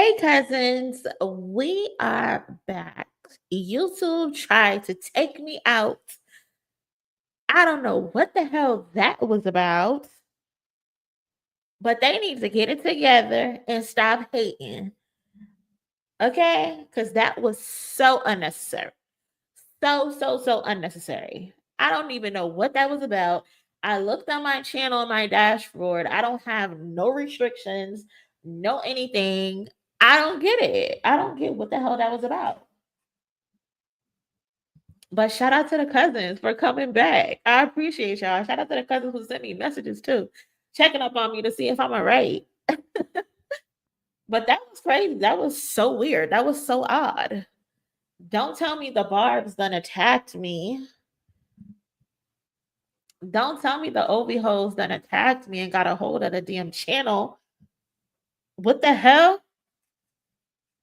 Hey cousins, we are back. YouTube tried to take me out. I don't know what the hell that was about, but they need to get it together and stop hating. Okay? Because that was so unnecessary. So unnecessary. I don't even know what that was about. I looked on my channel on my dashboard. I don't have no restrictions, no anything. I don't get it. I don't get what the hell that was about. But shout out to the cousins for coming back. I appreciate y'all. Shout out to the cousins who sent me messages too, checking up on me to see if I'm all right. But that was crazy. That was so weird. That was so odd. Don't tell me the Barb's done attacked me. Don't tell me the Obi hoes done attacked me and got a hold of the damn channel. What the hell?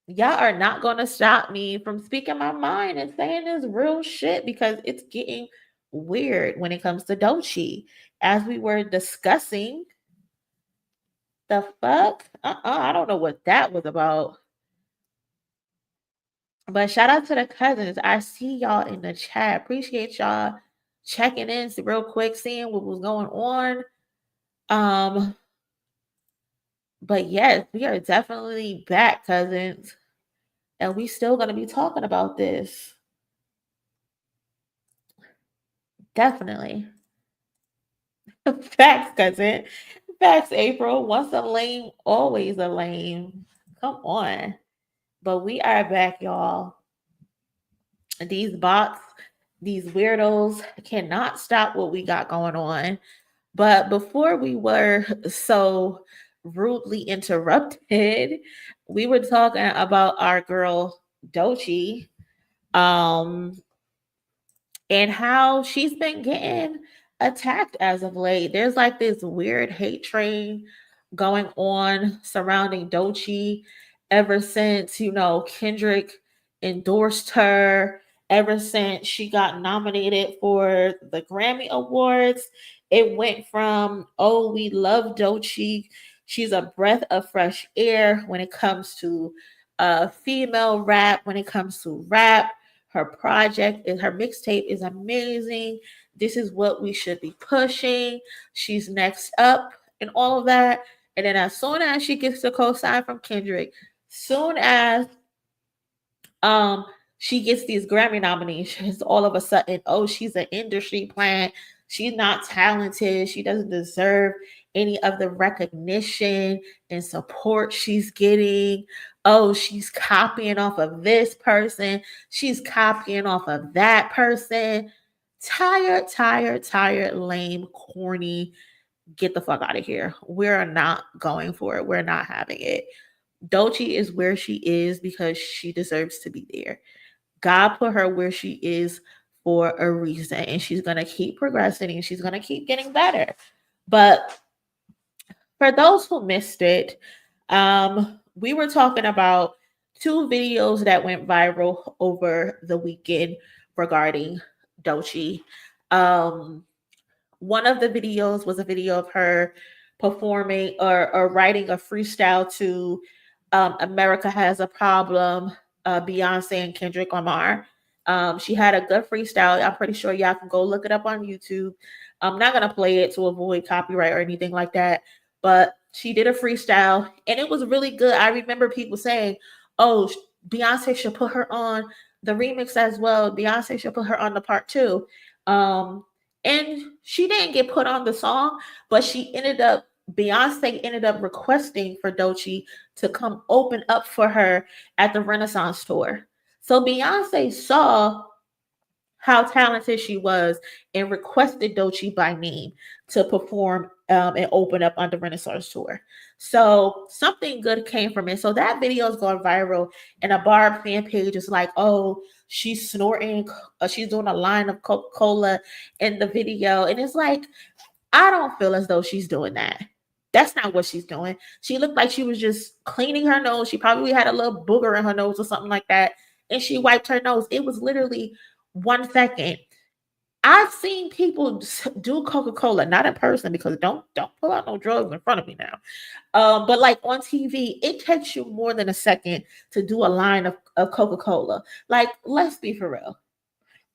Y'all are not going to stop me from speaking my mind and saying this real shit because it's getting weird when it comes to Doechii. As we were discussing, the fuck? I don't know what that was about. But shout out to the cousins. I see y'all in the chat. Appreciate y'all checking in real quick, seeing what was going on. But yes, we are definitely back, cousins. And we still gonna be talking about this. Definitely. Facts, cousin. Facts, April. Once a lame, always a lame. Come on. But we are back, y'all. These bots, these weirdos cannot stop what we got going on. But before we were so rudely interrupted, we were talking about our girl Doechii, and how she's been getting attacked as of late. There's like this weird hate train going on surrounding Doechii ever since, Kendrick endorsed her, ever since she got nominated for the Grammy Awards. It went from, oh, we love Doechii. She's a breath of fresh air when it comes to female rap, when it comes to rap. Her project and her mixtape is amazing. This is what we should be pushing. She's next up and all of that. And then as soon as she gets the co-sign from Kendrick, soon as she gets these Grammy nominations, all of a sudden, oh, she's an industry plant. She's not talented. She doesn't deserve any of the recognition and support she's getting. Oh, she's copying off of this person. She's copying off of that person. Tired, lame, corny. Get the fuck out of here. We're not going for it. We're not having it. Doechii is where she is because she deserves to be there. God put her where she is for a reason, and she's going to keep progressing and she's going to keep getting better. But for those who missed it, we were talking about two videos that went viral over the weekend regarding Doechii. One of the videos was a video of her performing or writing a freestyle to America Has a Problem, Beyonce and Kendrick Lamar. She had a good freestyle. I'm pretty sure y'all can go look it up on YouTube. I'm not going to play it to avoid copyright or anything like that, but she did a freestyle and it was really good. I remember people saying, oh, Beyonce should put her on the remix as well. Beyonce should put her on the part two. And she didn't get put on the song, but Beyonce ended up requesting for Doechii to come open up for her at the Renaissance tour. So Beyonce saw how talented she was and requested Doechii by name to perform and open up on the Renaissance tour. So something good came from it. So that video is going viral, and a Barb fan page is like, oh, she's snorting, she's doing a line of Coca-Cola in the video. And it's like, I don't feel as though she's doing that. That's not what she's doing. She looked like she was just cleaning her nose. She probably had a little booger in her nose or something like that. And she wiped her nose. It was literally 1 second. I've seen people do Coca-Cola, not in person because don't pull out no drugs in front of me now. But like on TV, it takes you more than a second to do a line of Coca-Cola. Like, let's be for real.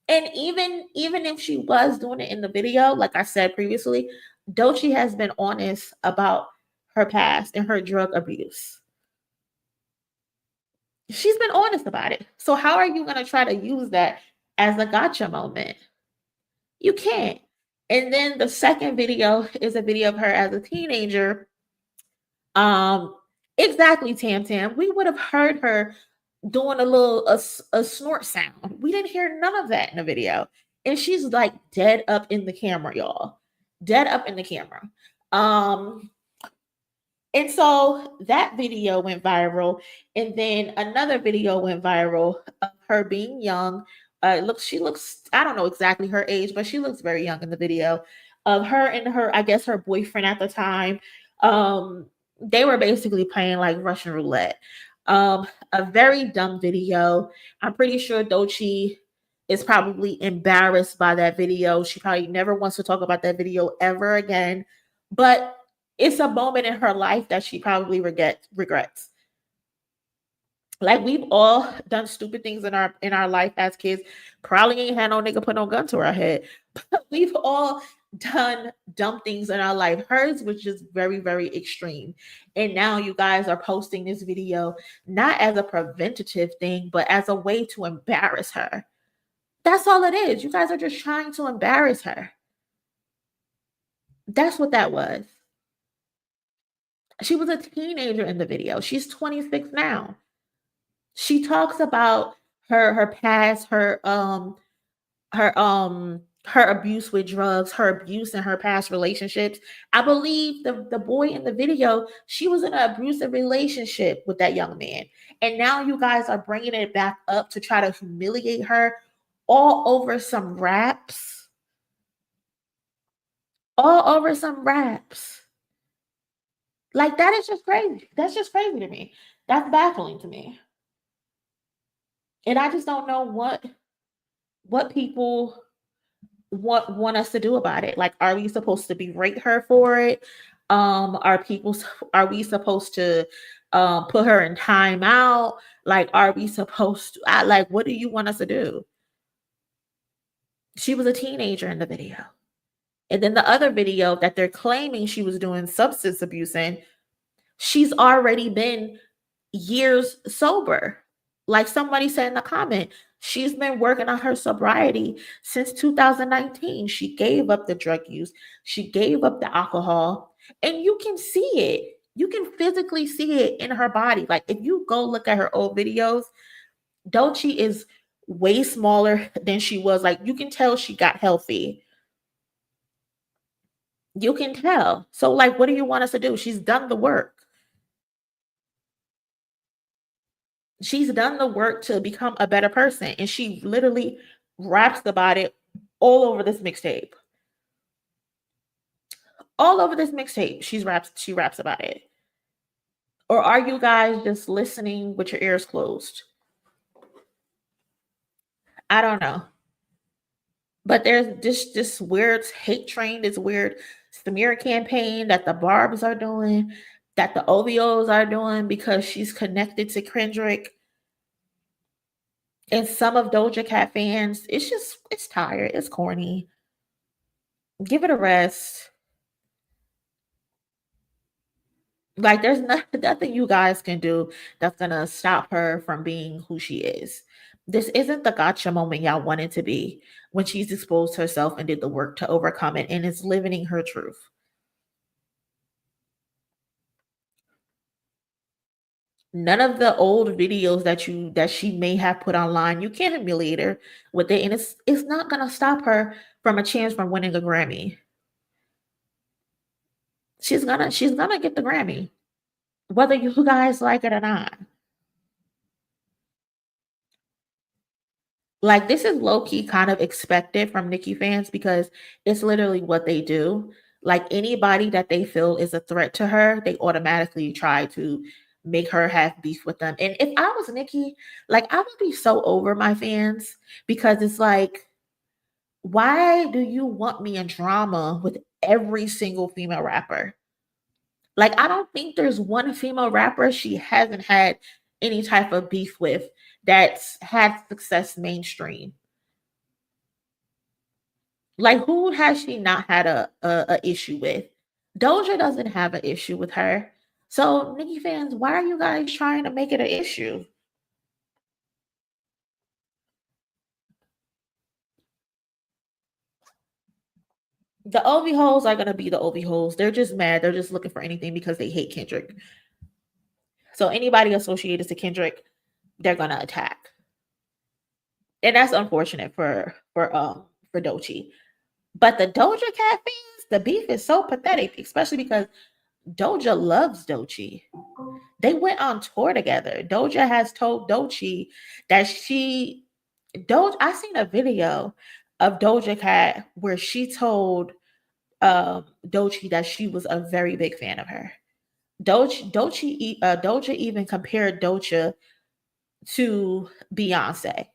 And even if she was doing it in the video, like I said previously, Doechii has been honest about her past and her drug abuse. She's been honest about it. So how are you going to try to use that as a gotcha moment? You can't. And then the second video is a video of her as a teenager. Um, exactly, Tam Tam. We would have heard her doing a snort sound. We didn't hear none of that in the video. And she's like dead up in the camera, y'all. Dead up in the camera. And so that video went viral, and then another video went viral of her being young. She looks, I don't know exactly her age, but she looks very young in the video. Of her and her, I guess her boyfriend at the time. They were basically playing like Russian roulette. A very dumb video. I'm pretty sure Doechii is probably embarrassed by that video. She probably never wants to talk about that video ever again. But it's a moment in her life that she probably regrets. Like, we've all done stupid things in our life as kids. Probably ain't had no nigga put no gun to our head. But we've all done dumb things in our life. Hers was just very, very extreme. And now you guys are posting this video not as a preventative thing, but as a way to embarrass her. That's all it is. You guys are just trying to embarrass her. That's what that was. She was a teenager in the video. She's 26 now. She talks about her past, her abuse with drugs, her abuse in her past relationships. I believe the boy in the video, she was in an abusive relationship with that young man. And now you guys are bringing it back up to try to humiliate her all over some raps. All over some raps. Like, that is just crazy. That's just crazy to me. That's baffling to me. And I just don't know what people want us to do about it. Like, are we supposed to berate her for it? Are we supposed to put her in timeout? Like, are we supposed to like, what do you want us to do? She was a teenager in the video. And then the other video that they're claiming she was doing substance abuse in, she's already been years sober. Like somebody said in the comment, she's been working on her sobriety since 2019. She gave up the drug use. She gave up the alcohol. And you can see it. You can physically see it in her body. Like, if you go look at her old videos, Doechii is way smaller than she was. Like, you can tell she got healthy. You can tell. So, like, what do you want us to do? She's done the work. She's done the work to become a better person, and she literally raps about it all over this mixtape. All over this mixtape, she raps about it. Or are you guys just listening with your ears closed? I don't know. But there's this weird hate train, this weird smear campaign that the Barbs are doing, that the OVOs are doing because she's connected to Kendrick. And some of Doja Cat fans, it's tired. It's corny. Give it a rest. Like, there's nothing you guys can do that's gonna stop her from being who she is. This isn't the gotcha moment y'all want it to be when she's exposed herself and did the work to overcome it and is living her truth. None of the old videos that she may have put online, you can't humiliate her with it, and it's not gonna stop her from a chance from winning a Grammy. She's gonna get the Grammy, whether you guys like it or not. Like, this is low key kind of expected from Nicki fans because it's literally what they do. Like, anybody that they feel is a threat to her, they automatically try to make her have beef with them. And if I was Nicki, like, I would be so over my fans because it's like, Why do you want me in drama with every single female rapper? Like, I don't think there's one female rapper she hasn't had any type of beef with that's had success mainstream. Like, who has she not had a issue with? Doja doesn't have an issue with her. So, Nicki fans, why are you guys trying to make it an issue? The OV holes are gonna be the OV holes. They're just mad. They're just looking for anything because they hate Kendrick. So anybody associated to Kendrick, they're gonna attack. And that's unfortunate for Doechii. But the Doja Cat fans, the beef is so pathetic, especially because Doja loves Doechii. They went on tour together. Doja has told Doechii that I seen a video of Doja Cat where she told Doechii that she was a very big fan of her. Doja even compared Doja to Beyonce.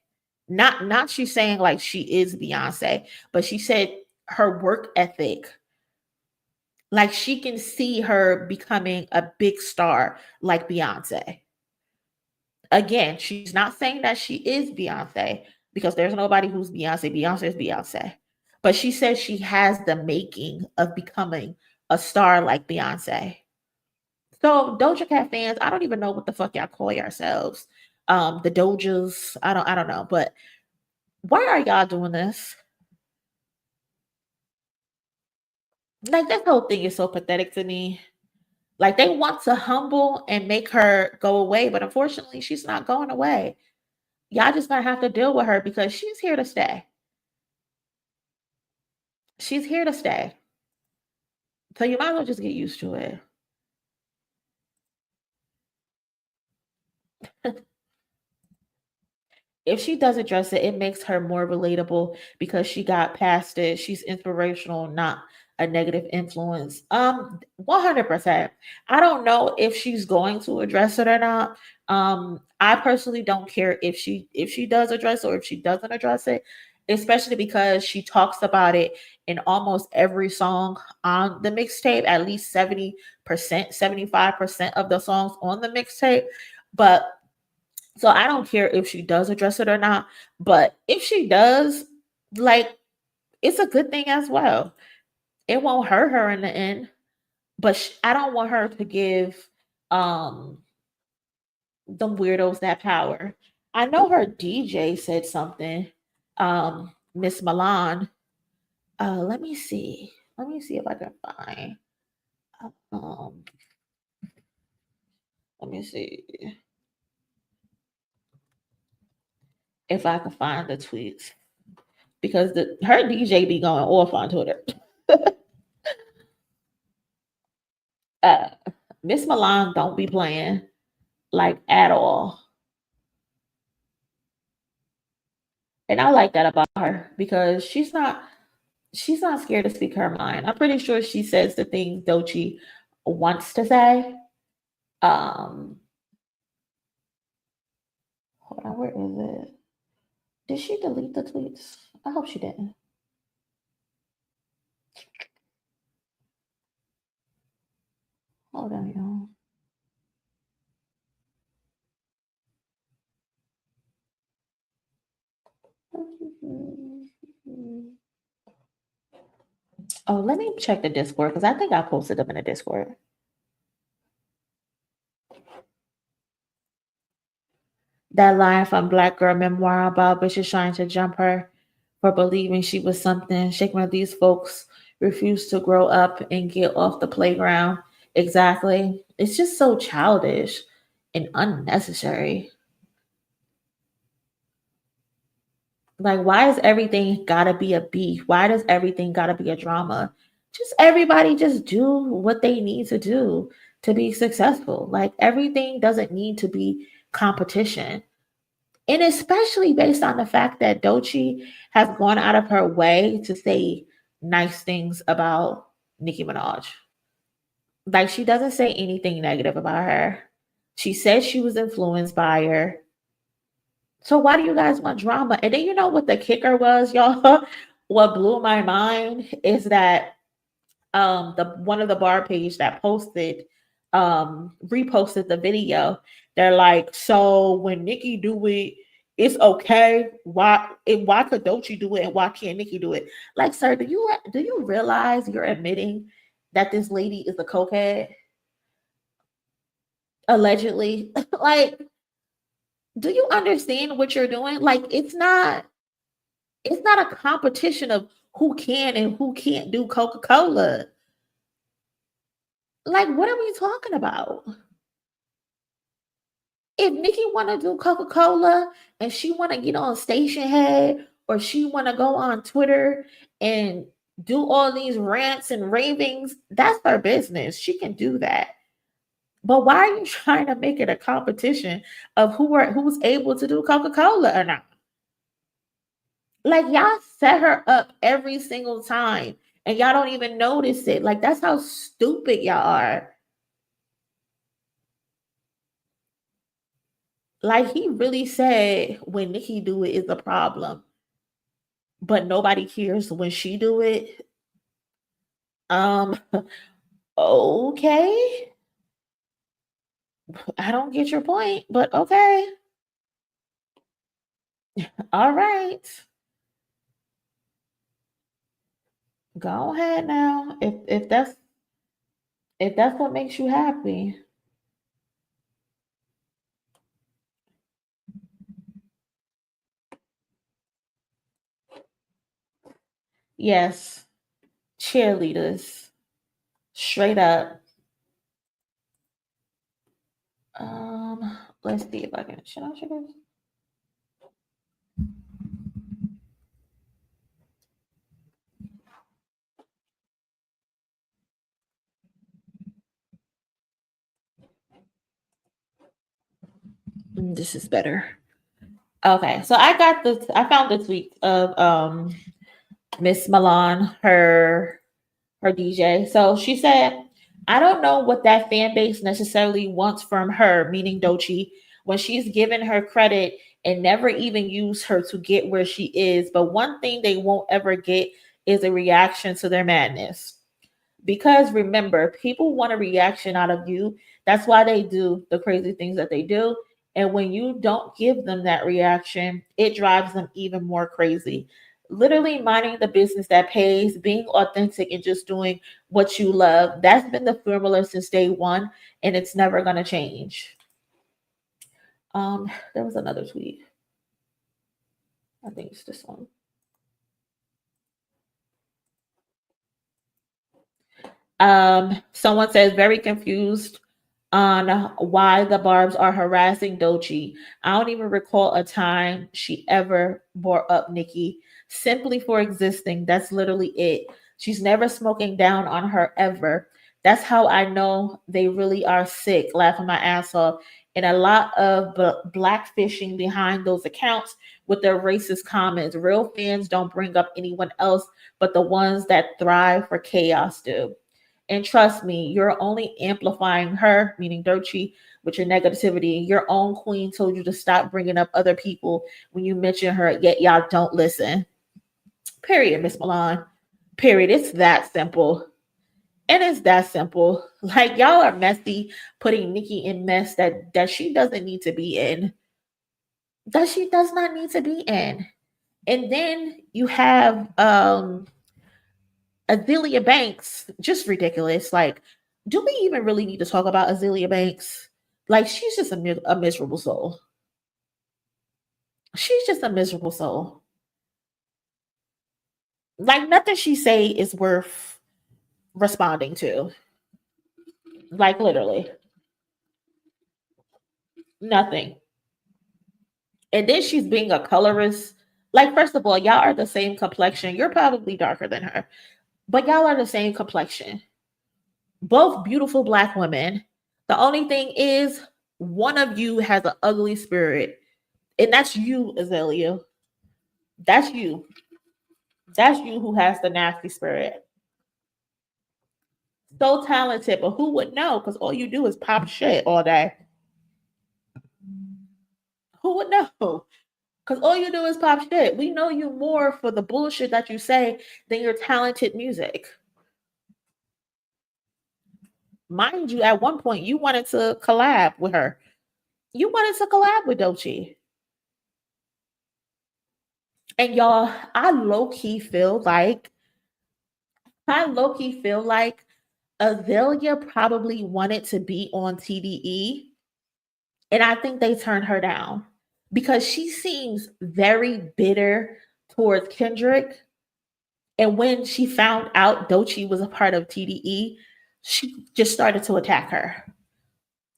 Not she's saying like she is Beyonce, but she said her work ethic, like she can see her becoming a big star like Beyonce. Again, she's not saying that she is Beyonce because there's nobody who's Beyonce. Beyonce is Beyonce. But she says she has the making of becoming a star like Beyonce. So Doja Cat fans, I don't even know what the fuck y'all call yourselves. The Dojas, I don't know, but why are y'all doing this? Like, this whole thing is so pathetic to me. Like, they want to humble and make her go away, but unfortunately, she's not going away. Y'all just gonna have to deal with her because she's here to stay. She's here to stay. So you might as well just get used to it. If she does address it, it makes her more relatable because she got past it. She's inspirational, not a negative influence. 100%. I don't know if she's going to address it or not. I personally don't care if she does address it or if she doesn't address it, especially because she talks about it in almost every song on the mixtape, at least 70%, 75% of the songs on the mixtape. But so I don't care if she does address it or not, but if she does, like, it's a good thing as well. It won't hurt her in the end, but I don't want her to give the weirdos that power. I know her DJ said something, Miss Milan. Let me see. Let me see if I can find. Um, let me see if I can find the tweets because her DJ be going off on Twitter. uh, Miss Milan don't be playing like at all. And I like that about her because she's not scared to speak her mind. I'm pretty sure she says the things Doechii wants to say. Um Hold on, where is it? Did she delete the tweets? I hope she didn't. Hold on, y'all. Oh, let me check the Discord because I think I posted them in the Discord. That line from Black Girl Memoir about bitches trying to jump her for believing she was something. Shaking these folks refuse to grow up and get off the playground. Exactly. It's just so childish and unnecessary. Like, why is everything gotta be a beef? Why does everything gotta be a drama? Just everybody just do what they need to do to be successful. Like, everything doesn't need to be competition. And especially based on the fact that Doechii has gone out of her way to say nice things about Nicki Minaj. Like, she doesn't say anything negative about her. She said she was influenced by her. So why do you guys want drama? And then you know what the kicker was, y'all? what blew my mind is that the one of the bar page that posted reposted the video. They're like, so when Nicki do it, it's okay. Why could Doechii do it and why can't Nicki do it? Like, sir, do you realize you're admitting that this lady is a cokehead? Allegedly. Like, do you understand what you're doing? Like, it's not a competition of who can and who can't do Coca-Cola. Like, what are we talking about? If Nicki want to do Coca-Cola and she want to get on station head or she want to go on Twitter and do all these rants and ravings, that's her business. She can do that. But why are you trying to make it a competition of who's able to do Coca-Cola or not? Like, y'all set her up every single time and y'all don't even notice it. Like, that's how stupid y'all are. Like, he really said when Nicki do it is a problem, but nobody cares when she do it. Um, okay. I don't get your point, but okay. All right. Go ahead now. If that's what makes you happy. Yes. Cheerleaders. Straight up. Let's see if I can should I share this? This is better. Okay, so I found the tweet of Miss Milan, her DJ. So she said, I don't know what that fan base necessarily wants from her, meaning Doechii, when she's given her credit and never even used her to get where she is. But one thing they won't ever get is a reaction to their madness. Because remember, people want a reaction out of you. That's why they do the crazy things that they do. And when you don't give them that reaction, it drives them even more crazy. Literally minding the business that pays, being authentic, and just doing what you love. That's been the formula since day one, and it's never going to change. There was another tweet. I think it's this one. Someone says very confused on why the Barbs are harassing Doechii. I don't even recall a time she ever brought up Nicki simply for existing. That's literally it. She's never smoking down on her ever. That's how I know they really are sick, laughing my ass off. And a lot of black fishing behind those accounts with their racist comments. Real fans don't bring up anyone else, but the ones that thrive for chaos do. And trust me, you're only amplifying her, meaning Doechii, with your negativity. Your own queen told you to stop bringing up other people when you mention her, yet y'all don't listen. Period, Miss Milan. Period. It's that simple. And it's that simple. Like, y'all are messy, putting Nicki in mess that she doesn't need to be in. That she does not need to be in. And then you have Azealia Banks, just ridiculous. Like, do we even really need to talk about Azealia Banks? Like, she's just a miserable soul. She's just a miserable soul. Like, nothing she say is worth responding to. Like, literally nothing. And then she's being a colorist. Like, first of all, y'all are the same complexion. You're probably darker than her, but y'all are the same complexion. Both beautiful black women. The only thing is, one of you has an ugly spirit. And that's you, Azalea. That's you. That's you who has the nasty spirit. So talented, but who would know? Because all you do is pop shit all day. Who would know? Because all you do is pop shit. We know you more for the bullshit that you say than your talented music. Mind you, at one point you wanted to collab with her. You wanted to collab with Doechii. And y'all, I low-key feel like Azalea probably wanted to be on TDE, and I think they turned her down because she seems very bitter towards Kendrick. And when she found out Doechii was a part of TDE, she just started to attack her.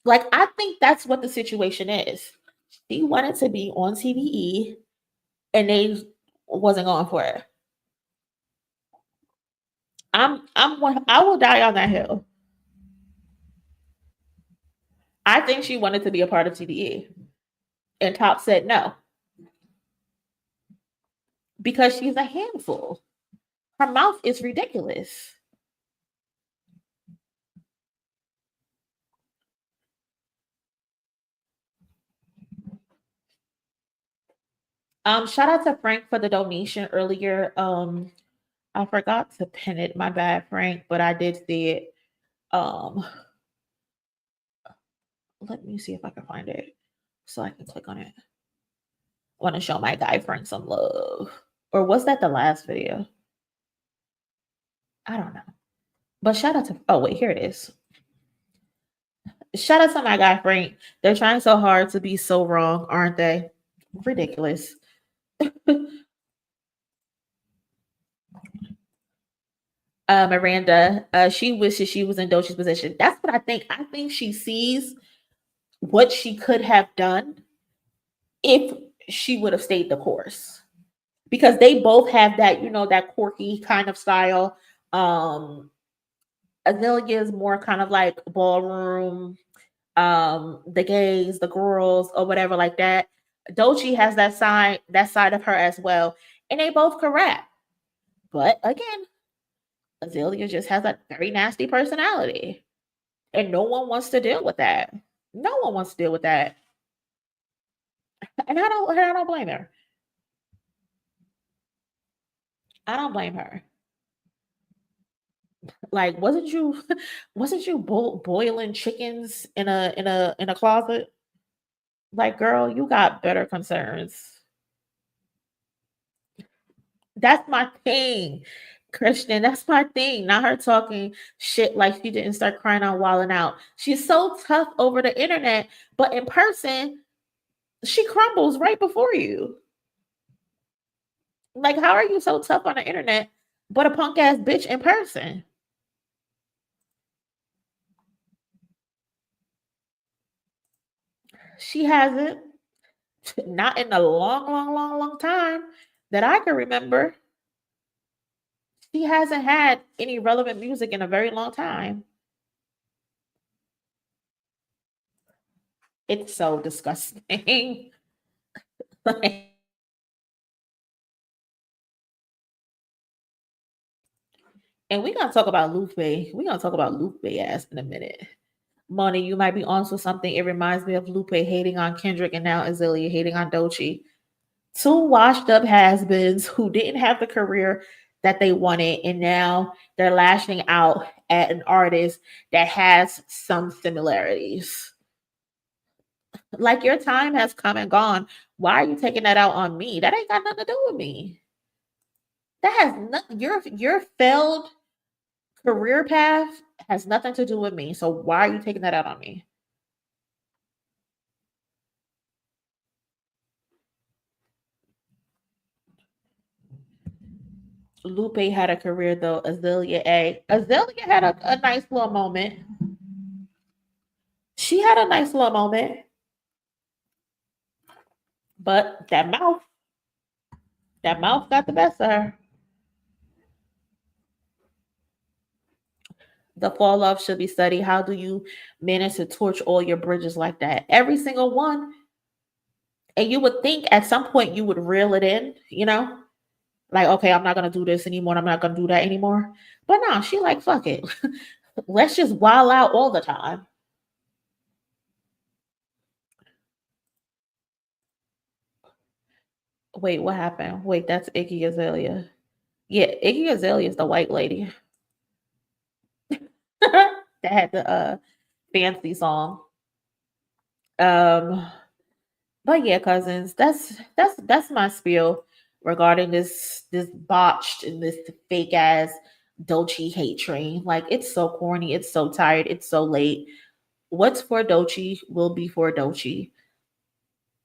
Like, I think that's what the situation is. She wanted to be on TDE, and they wasn't going for it. I will die on that hill. I think she wanted to be a part of TDE, and Top said no because she's a handful. Her mouth is ridiculous. Shout out to Frank for the donation earlier. I forgot to pin it. My bad, Frank, but I did see it. Let me see if I can find it so I can click on it. I want to show my guy Frank some love. Or was that the last video? I don't know. But shout out to, oh wait, here it is. Shout out to my guy Frank. They're trying so hard to be so wrong, aren't they? Ridiculous. Miranda, she wishes she was in Doechii's position. That's what I think. I think she sees what she could have done if she would have stayed the course. Because they both have that, you know, that quirky kind of style. Azalea is more kind of like ballroom, the gays, the girls, or whatever like that. Doechii has that side of her as well. And they both can rap. But again, Azalea just has a very nasty personality. And no one wants to deal with that. No one wants to deal with that. And I don't blame her. I don't blame her. Like, wasn't you boiling chickens in a closet? Like, girl, you got better concerns. That's my thing, Christian. That's my thing. Not her talking shit like she didn't start crying out, wilding out. She's so tough over the internet, but in person, she crumbles right before you. Like, how are you so tough on the internet, but a punk ass bitch in person? She hasn't. Not in a long time that I can remember. She hasn't had any relevant music in a very long time. It's so disgusting. Like, and we're gonna talk about Lupe. We're gonna talk about Lupe ass in a minute. Monie, you might be onto something. It reminds me of Lupe hating on Kendrick and now Azalea hating on Doechii. Two washed up has-beens who didn't have the career that they wanted, and now they're lashing out at an artist that has some similarities. Like, your time has come and gone. Why are you taking that out on me? That ain't got nothing to do with me. That has nothing. Your failed career path has nothing to do with me. So why are you taking that out on me? Lupe had a career though. Azalea had a nice little moment. She had a nice little moment. But that mouth got the best of her. The fall off should be studied. How do you manage to torch all your bridges like that? Every single one. And you would think at some point you would reel it in, you know? Like, okay, I'm not gonna do this anymore. I'm not gonna do that anymore. But no, she like, fuck it. Let's just wild out all the time. Wait, what happened? Wait, that's Iggy Azalea. Yeah, Iggy Azalea is the white lady that had the fancy song. Um, but yeah, cousins, that's my spiel regarding this botched and this fake ass Doechii hate train. Like it's so corny, it's so tired, it's so late. What's for Doechii will be for Doechii.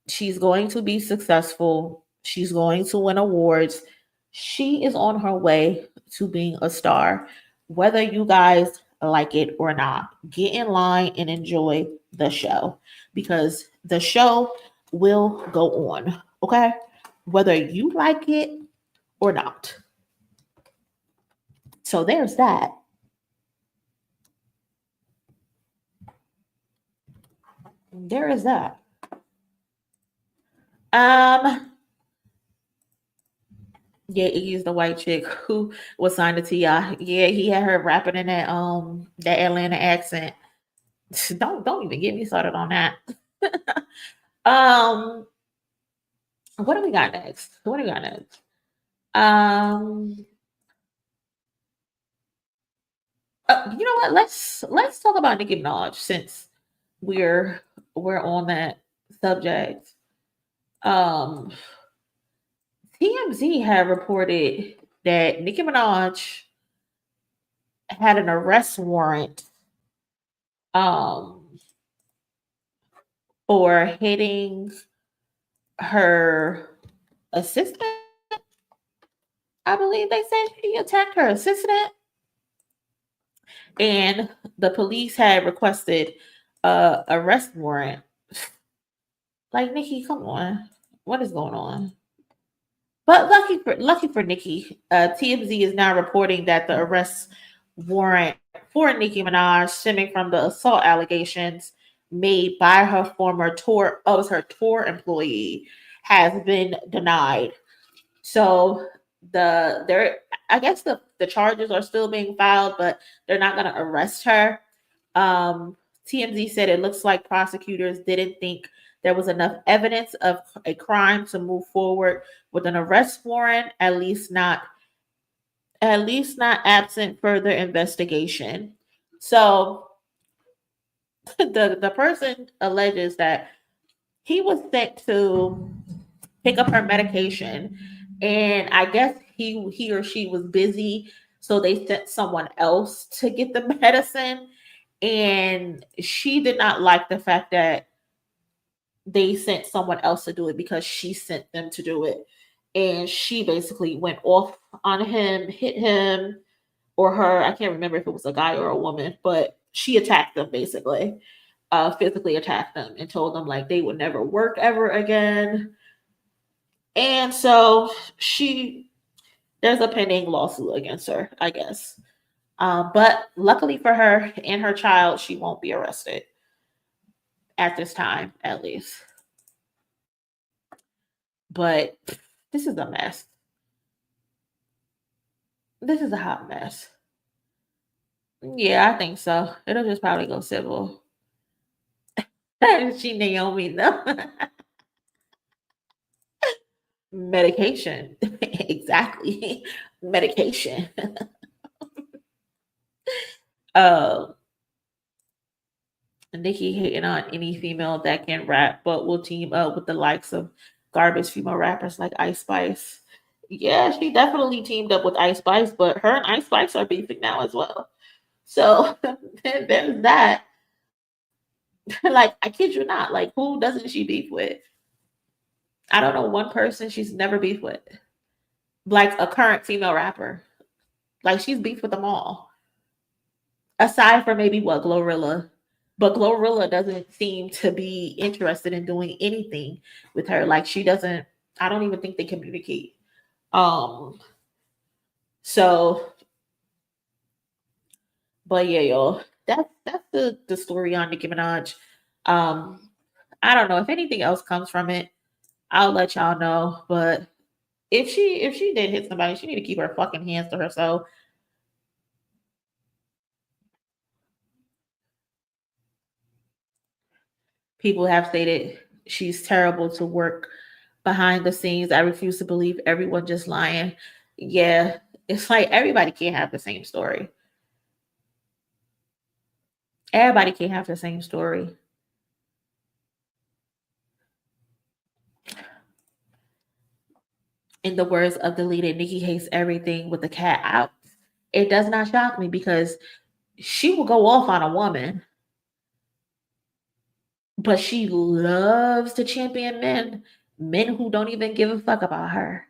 She's going to be successful. She's going to win awards. She is on her way to being a star, whether you guys like it or not. Get in line and enjoy the show because the show will go on, okay? Whether you like it or not. So there's that. There is that. Um, Yeah, Iggy's the white chick who was signed to T.I. Yeah, he had her rapping in that Atlanta accent. Don't even get me started on that. um, what do we got next? What do we got next? Um, you know what? Let's talk about Nicki Minaj since we're we're on that subject. Um, TMZ had reported that Nicki Minaj had an arrest warrant um for hitting her assistant. I believe they said she attacked her assistant, and the police had requested a arrest warrant. Like Nikki, come on, what is going on? But lucky for Nikki, TMZ is now reporting that the arrest warrant for Nicki Minaj, stemming from the assault allegations made by her former tour, oh, it was her tour employee, has been denied. So there, I guess the charges are still being filed, but they're not going to arrest her. Um, TMZ said it looks like prosecutors didn't think there was enough evidence of a crime to move forward with an arrest warrant, at least not absent further investigation. So the person alleges that he was sent to pick up her medication, and I guess he or she was busy, so they sent someone else to get the medicine, and she did not like the fact that they sent someone else to do it because she sent them to do it, and she basically went off on him, hit him or her. I can't remember if it was a guy or a woman, but she attacked them basically, physically attacked them and told them like they would never work ever again. And so there's a pending lawsuit against her, I guess. But luckily for her and her child, she won't be arrested at this time, at least. But this is a mess. This is a hot mess. Yeah, I think so. It'll just probably go civil. She Naomi though. Medication. Exactly. Medication. Uh, Nicki hating on any female that can rap, but will team up with the likes of garbage female rappers like Ice Spice. Yeah, she definitely teamed up with Ice Spice, but her and Ice Spice are beefing now as well. So there's that. Like, I kid you not. Like, who doesn't she beef with? I don't know one person she's never beef with. Like a current female rapper. Like she's beef with them all. Aside from maybe what Glorilla. But Glorilla doesn't seem to be interested in doing anything with her. Like she doesn't, I don't even think they communicate. Um, so but yeah, y'all. That's the story on Nicki Minaj. Um, I don't know if anything else comes from it. I'll let y'all know. But if she did hit somebody, she need to keep her fucking hands to herself. People have stated she's terrible to work behind the scenes. I refuse to believe everyone just lying. Yeah, it's like everybody can't have the same story. Everybody can't have the same story. In the words of the leader, Nicki hates everything with the cat out. It does not shock me because she will go off on a woman, but she loves to champion men who don't even give a fuck about her.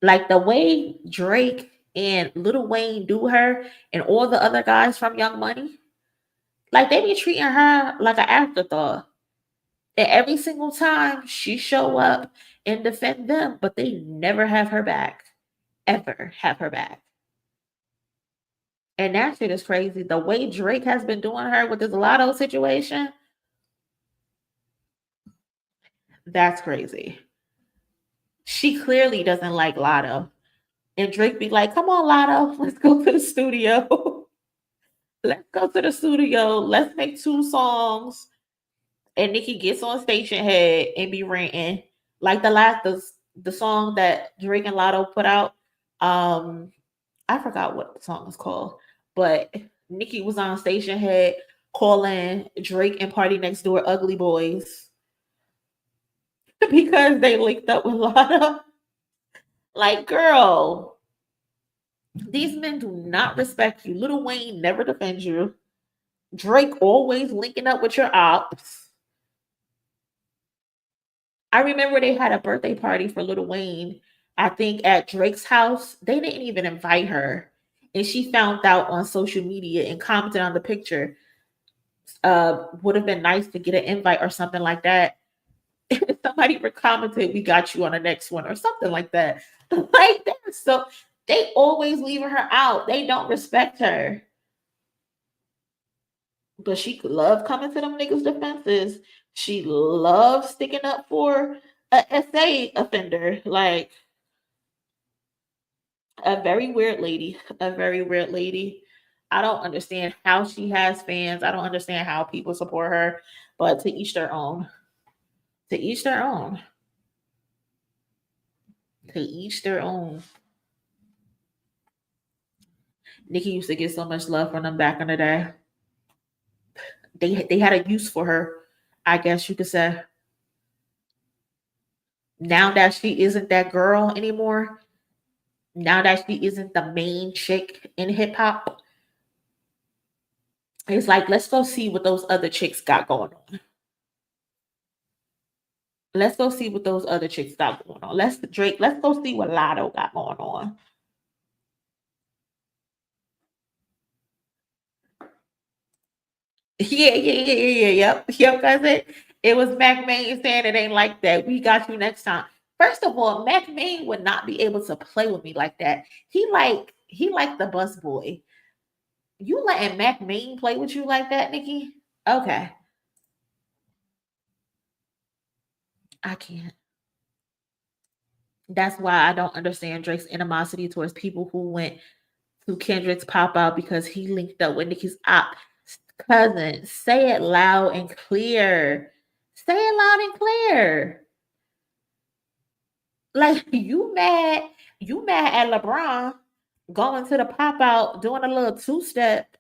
Like the way Drake and Lil Wayne do her and all the other guys from Young Money, like they be treating her like an afterthought. And every single time she show up and defend them, but they never have her back. Ever have her back. And that shit is crazy. The way Drake has been doing her with this lotto situation, that's crazy. She clearly doesn't like lotto. And Drake be like, come on, Lotto, let's go to the studio. Let's go to the studio. Let's make 2 songs. And Nicki gets on station head and be ranting. Like the song that Drake and Lotto put out. I forgot what the song is called, but Nicki was on station head calling Drake and Party Next Door ugly boys because they linked up with Lotto. Like, girl, these men do not respect you. Lil Wayne never defends you. Drake always linking up with your ops. I remember they had a birthday party for Lil Wayne, I think at Drake's house. They didn't even invite her. And she found out on social media and commented on the picture. Would have been nice to get an invite or something like that. Somebody commented, we got you on the next one or something like that. Like that. So they always leaving her out. They don't respect her. But she love coming to them niggas' defenses. She loves sticking up for a SA offender. Like a very weird lady. A very weird lady. I don't understand how she has fans. I don't understand how people support her. But to each their own. To each their own. To each their own. Nicki used to get so much love from them back in the day. They had a use for her, I guess you could say. Now that she isn't that girl anymore, now that she isn't the main chick in hip hop, it's like let's go see what those other chicks got going on. Let's go see what those other chicks got going on. Let's go see what Lotto got going on. Yep, cousin. It was Mac Main saying it ain't like that. We got you next time. First of all, Mac Main would not be able to play with me like that. He like the bus boy. You letting Mac Main play with you like that, Nicki? Okay. I can't. That's why I don't understand Drake's animosity towards people who went to Kendrick's pop out because he linked up with Nicki's op cousin. Say it loud and clear. Say it loud and clear. Like you mad at LeBron going to the pop out doing a little 2-step,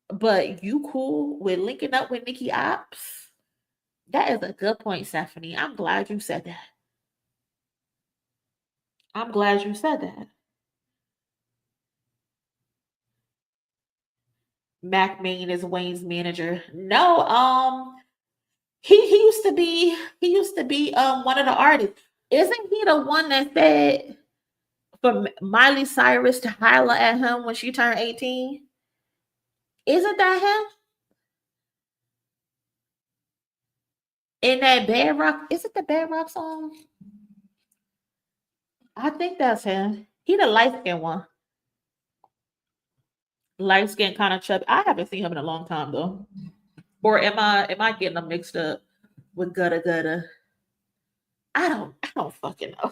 but you cool with linking up with Nicki Ops? That is a good point, Stephanie. I'm glad you said that. I'm glad you said that. Mac Main is Wayne's manager. No, he used to be one of the artists. Isn't he the one that said for Miley Cyrus to holler at him when she turned 18? Isn't that him? In that Bedrock, is it the Bedrock song? I think that's him. He the light skinned one. Light skin kind of chubby. I haven't seen him in a long time though. Or am I getting them mixed up with Gutta Gutta? I don't fucking know.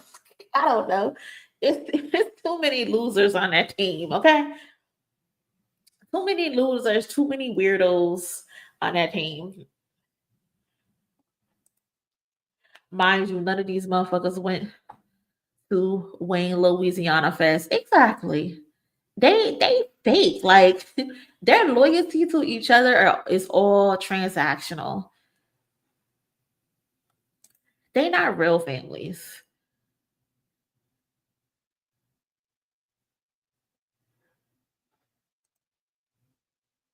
I don't know. It's too many losers on that team, okay? Too many losers, too many weirdos on that team. Mind you, none of these motherfuckers went to Wayne Louisiana Fest. Exactly. They fake. Like their loyalty to each other is all transactional. They not real families.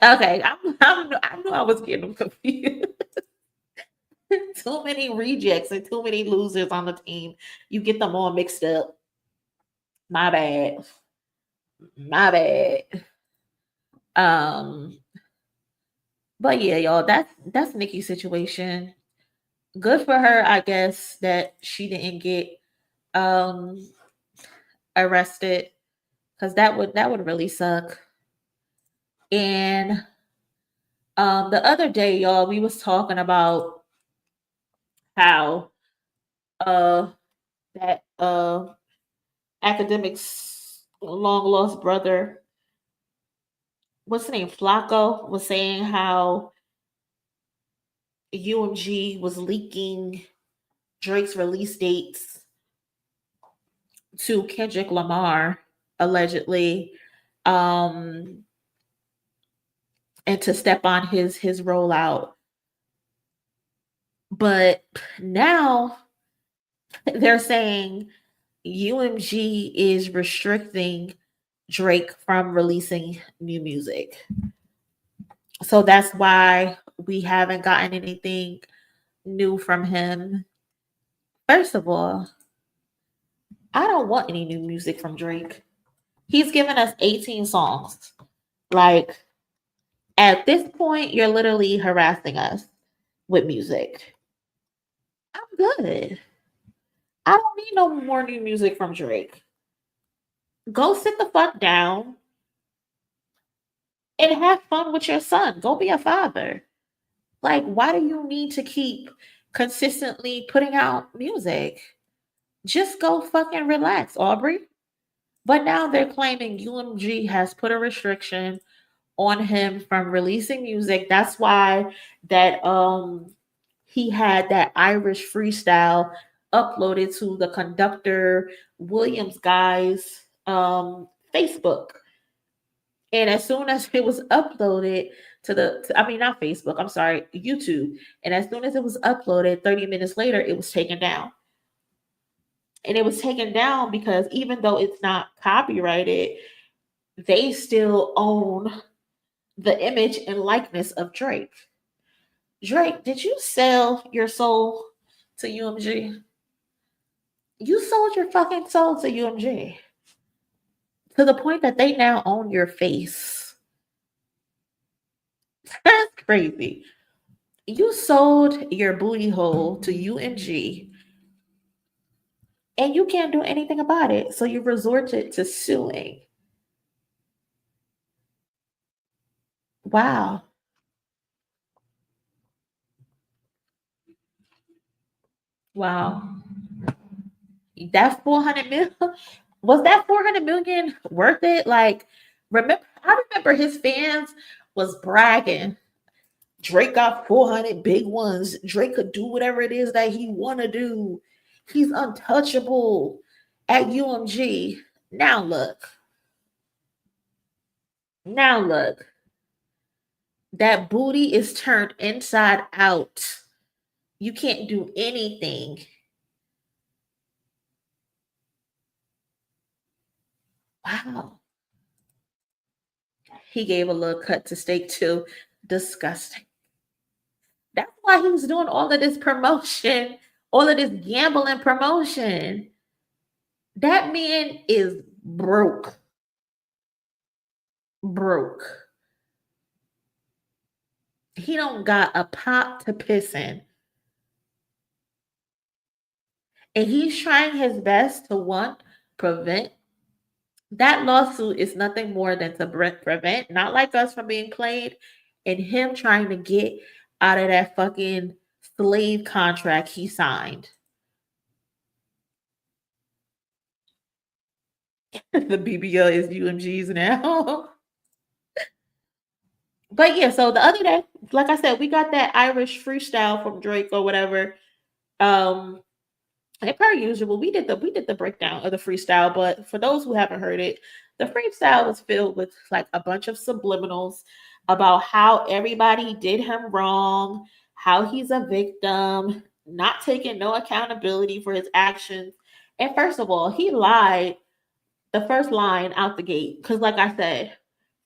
Okay, I knew I was getting them confused. Too many rejects and too many losers on the team. You get them all mixed up. My bad. My bad. Um, but yeah, y'all, that's Nicki's situation. Good for her, I guess, that she didn't get um arrested because that would really suck. And the other day, y'all, we was talking about how uh that academics long lost brother, what's his name, Flacco, was saying how UMG was leaking Drake's release dates to Kendrick Lamar allegedly, um, and to step on his rollout. But now they're saying UMG is restricting Drake from releasing new music. So that's why we haven't gotten anything new from him. First of all, I don't want any new music from Drake. He's given us 18 songs. Like, at this point, you're literally harassing us with music. I'm good. I don't need no more new music from Drake. Go sit the fuck down and have fun with your son. Go be a father. Like, why do you need to keep consistently putting out music? Just go fucking relax, Aubrey. But now they're claiming UMG has put a restriction on him from releasing music. That's why that he had that Irish freestyle uploaded to the conductor Williams guy's Facebook. And as soon as it was uploaded I mean, not Facebook, I'm sorry, YouTube. And as soon as it was uploaded, 30 minutes later, it was taken down. And it was taken down because even though it's not copyrighted, they still own the image and likeness of Drake. Drake, did you sell your soul to UMG? You sold your fucking soul to UMG to the point that they now own your face. That's crazy. You sold your booty hole to UMG and you can't do anything about it. So you resorted to suing. Wow. Wow. That 400 million, was that 400 million worth it? Like, I remember his fans was bragging. Drake got 400 big ones. Drake could do whatever it is that he want to do. He's untouchable at UMG. Now look. Now look. That booty is turned inside out. You can't do anything. Wow. He gave a little cut to steak too. Disgusting. That's why he was doing all of this promotion, all of this gambling promotion. That man is broke. Broke. He don't got a pot to piss in. And he's trying his best to prevent. That lawsuit is nothing more than to prevent, not like us from being played, and him trying to get out of that fucking slave contract he signed. The BBL is UMG's now. But yeah, so the other day, like I said, we got that Irish freestyle from Drake or whatever. And per usual, we did the breakdown of the freestyle, but for those who haven't heard it, the freestyle was filled with like a bunch of subliminals about how everybody did him wrong, how he's a victim, not taking no accountability for his actions. And first of all, he lied the first line out the gate. Because, like I said,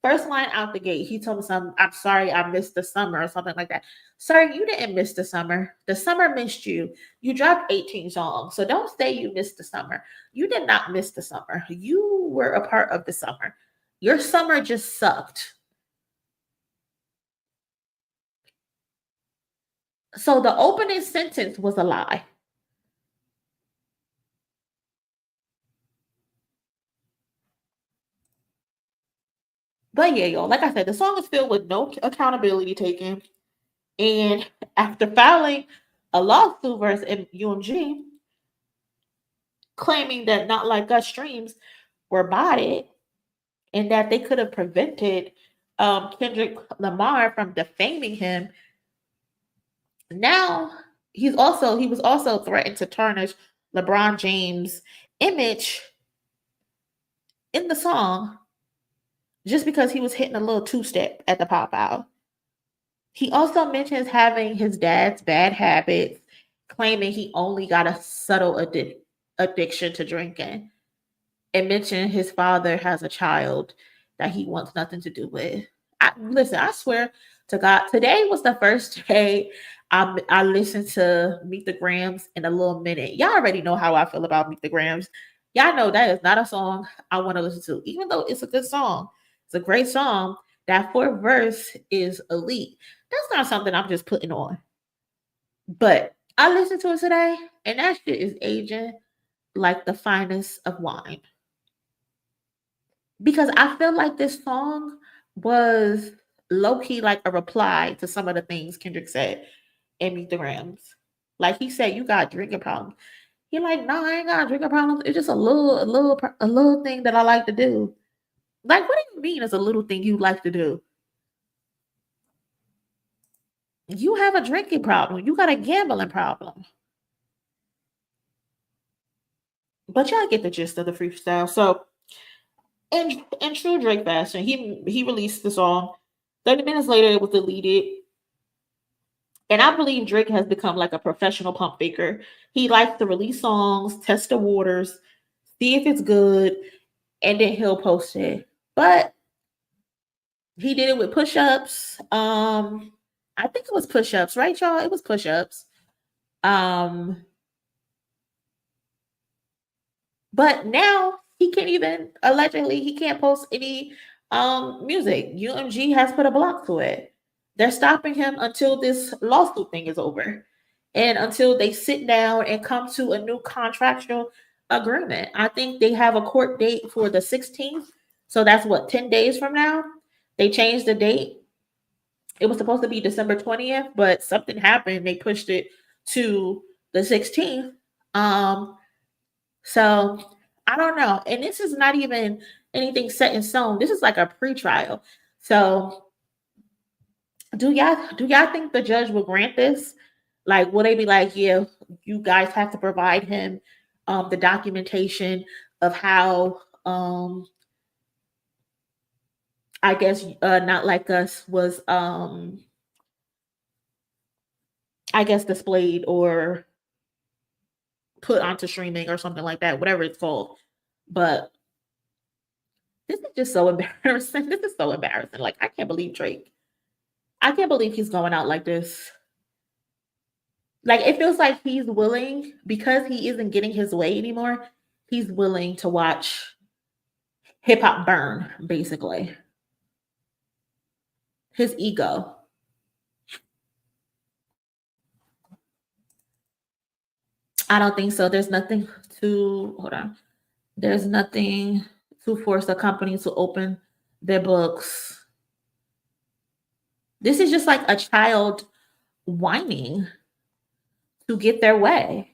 first line out the gate, he told me something. I'm sorry, I missed the summer or something like that. Sir, you didn't miss the summer. The summer missed you. You dropped 18 songs. So don't say you missed the summer. You did not miss the summer. You were a part of the summer. Your summer just sucked. So the opening sentence was a lie. But yeah, y'all, like I said, the song is filled with no accountability taken. And after filing a lawsuit versus UMG, claiming that Not Like Us streams were botted and that they could have prevented Kendrick Lamar from defaming him, now he was also threatened to tarnish LeBron James' image in the song just because he was hitting a little two-step at the pop out. He also mentions having his dad's bad habits, claiming he only got a subtle addiction to drinking, and mentioned his father has a child that he wants nothing to do with. Listen, I swear to God, today was the first day I listened to Meet the Grams in a little minute. Y'all already know how I feel about Meet the Grams. Y'all know that is not a song I want to listen to, even though it's a good song. It's a great song. That fourth verse is elite. That's not something I'm just putting on. But I listened to it today, and that shit is aging like the finest of wine. Because I feel like this song was low key like a reply to some of the things Kendrick said in Meet the Grams. Like he said, you got drinking problems. He like, no, I ain't got drinking problems. It's just a little thing that I like to do. Like, what do you mean it's a little thing you like to do? You have a drinking problem. You got a gambling problem. But y'all get the gist of the freestyle. So in true Drake fashion, he released the song. 30 minutes later, it was deleted. And I believe Drake has become like a professional pump faker. He likes to release songs, test the waters, see if it's good, and then he'll post it. But he did it with push-ups. I think it was push-ups, right, y'all? It was push-ups. Um, but now he can't even allegedly he can't post any music. UMG has put a block to it. They're stopping him until this lawsuit thing is over and until they sit down and come to a new contractual agreement. I think they have a court date for the 16th. So that's what, 10 days from now? They changed the date. It was supposed to be December 20th, but something happened. They pushed it to the 16th. So I don't know. And this is not even anything set in stone. This is like a pre-trial. So do y'all think the judge will grant this? Like, will they be like, yeah, you guys have to provide him the documentation of how I guess Not Like Us was I guess displayed or put onto streaming or something like that, whatever it's called. But this is just so embarrassing. This is so embarrassing. Like, I can't believe Drake. I can't believe he's going out like this. Like, it feels like he's willing, because he isn't getting his way anymore, he's willing to watch hip hop burn, basically. His ego. I don't think so. Hold on. There's nothing to force a company to open their books. This is just like a child whining to get their way.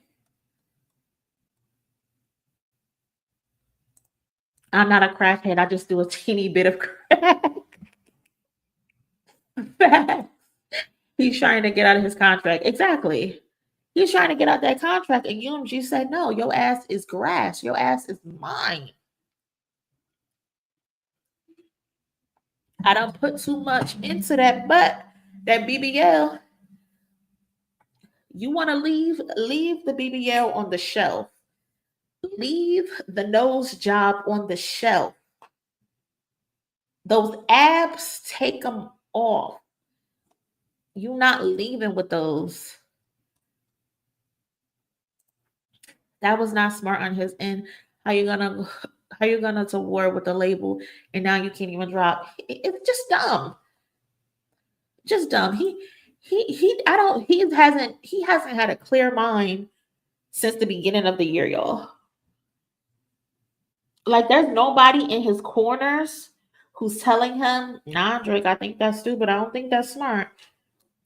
I'm not a crackhead. I just do a teeny bit of crack. He's trying to get out of his contract. Exactly. He's trying to get out that contract, and UMG said, no, your ass is grass. Your ass is mine. I don't put too much into that, but that BBL, you want to leave the BBL on the shelf. Leave the nose job on the shelf. Those abs, take them off. You're not leaving with those. That was not smart on his end. How you gonna to war with the label and now you can't even drop? It's just dumb. Just dumb. He hasn't had a clear mind since the beginning of the year, y'all. Like there's nobody in his corners who's telling him, nah, Drake, I think that's stupid. I don't think that's smart.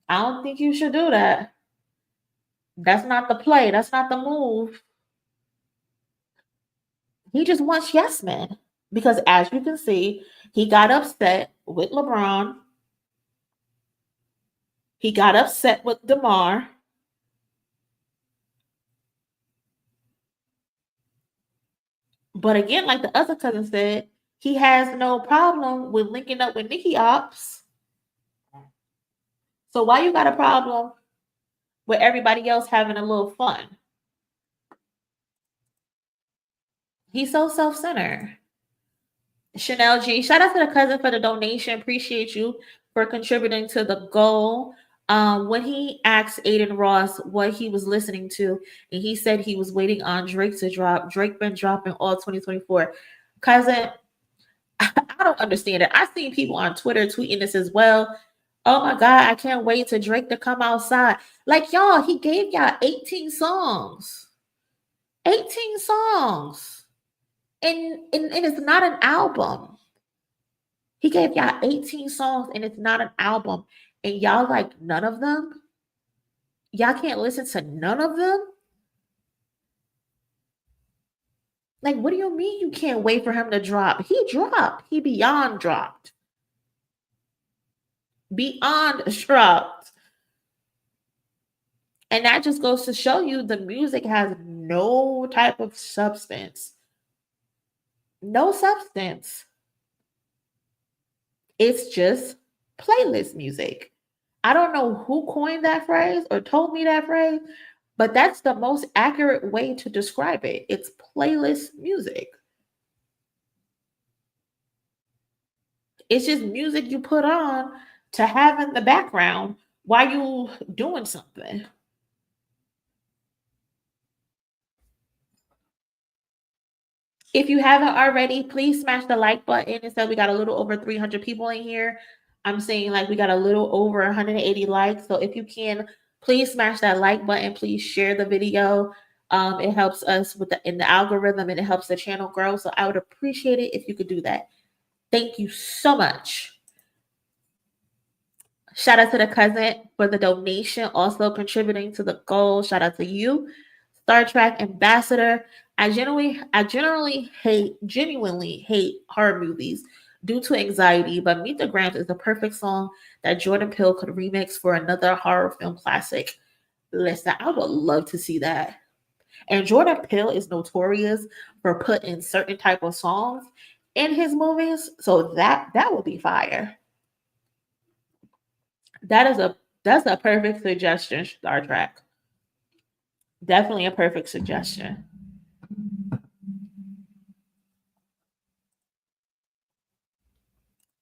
I don't think you should do that. That's not the play. That's not the move. He just wants yes men. Because as you can see, he got upset with LeBron. He got upset with DeMar. But again, like the other cousin said, he has no problem with linking up with Nicki Ops. So why you got a problem with everybody else having a little fun? He's so self-centered. Chanel G, shout out to the cousin for the donation. Appreciate you for contributing to the goal. When he asked Aiden Ross what he was listening to, and he said he was waiting on Drake to drop. Drake been dropping all 2024. Cousin, I don't understand it. I've seen people on Twitter tweeting this as well. Oh my God, I can't wait to Drake to come outside. Like, y'all, he gave y'all 18 songs. 18 songs. And it's not an album. He gave y'all 18 songs and it's not an album. And y'all like none of them? Y'all can't listen to none of them? Like, what do you mean you can't wait for him to drop? He dropped. He beyond dropped. Beyond dropped. And that just goes to show you the music has no type of substance. No substance. It's just playlist music. I don't know who coined that phrase or told me that phrase, but that's the most accurate way to describe it. It's playlist music. It's just music you put on to have in the background while you doing something. If you haven't already, please smash the like button. It said we got a little over 300 people in here. I'm saying like we got a little over 180 likes. So if you can, please smash that like button. Please share the video. It helps us in the algorithm and it helps the channel grow. So I would appreciate it if you could do that. Thank you so much. Shout out to the cousin for the donation, also contributing to the goal. Shout out to you, Star Trek ambassador. I genuinely hate horror movies due to anxiety, but Meet the Grams is the perfect song that Jordan Peele could remix for another horror film classic. Listen, I would love to see that. And Jordan Peele is notorious for putting certain type of songs in his movies, so that would be fire. That's a perfect suggestion, Star Trek. Definitely a perfect suggestion.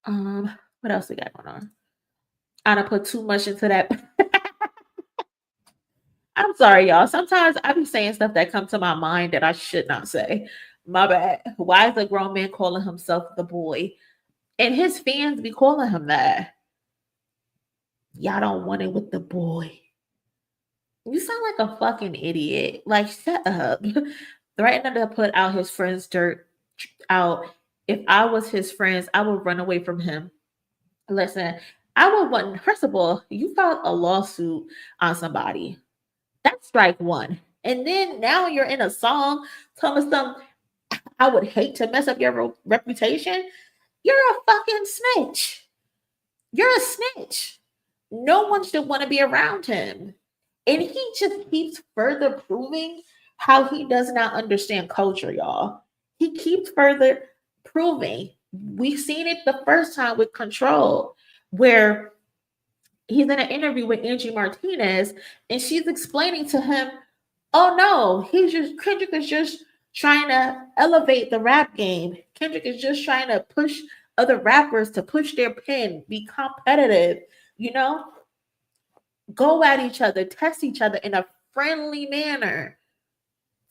What else we got going on? I don't put too much into that. I'm sorry, y'all. Sometimes I be saying stuff that come to my mind that I should not say. My bad. Why is a grown man calling himself the boy? And his fans be calling him that. Y'all don't want it with the boy. You sound like a fucking idiot. Like, shut up. Threatening to put out his friend's dirt out. If I was his friends, I would run away from him. Listen, I would want, first of all, you filed a lawsuit on somebody. That's strike one. And then now you're in a song telling some, I would hate to mess up your reputation. You're a fucking snitch. You're a snitch. No one should want to be around him. And he just keeps further proving how he does not understand culture, y'all. He keeps further proving. We've seen it the first time with Control, where he's in an interview with Angie Martinez, and she's explaining to him, oh no, Kendrick is just trying to elevate the rap game. Kendrick is just trying to push other rappers to push their pen, be competitive, you know, go at each other, test each other in a friendly manner.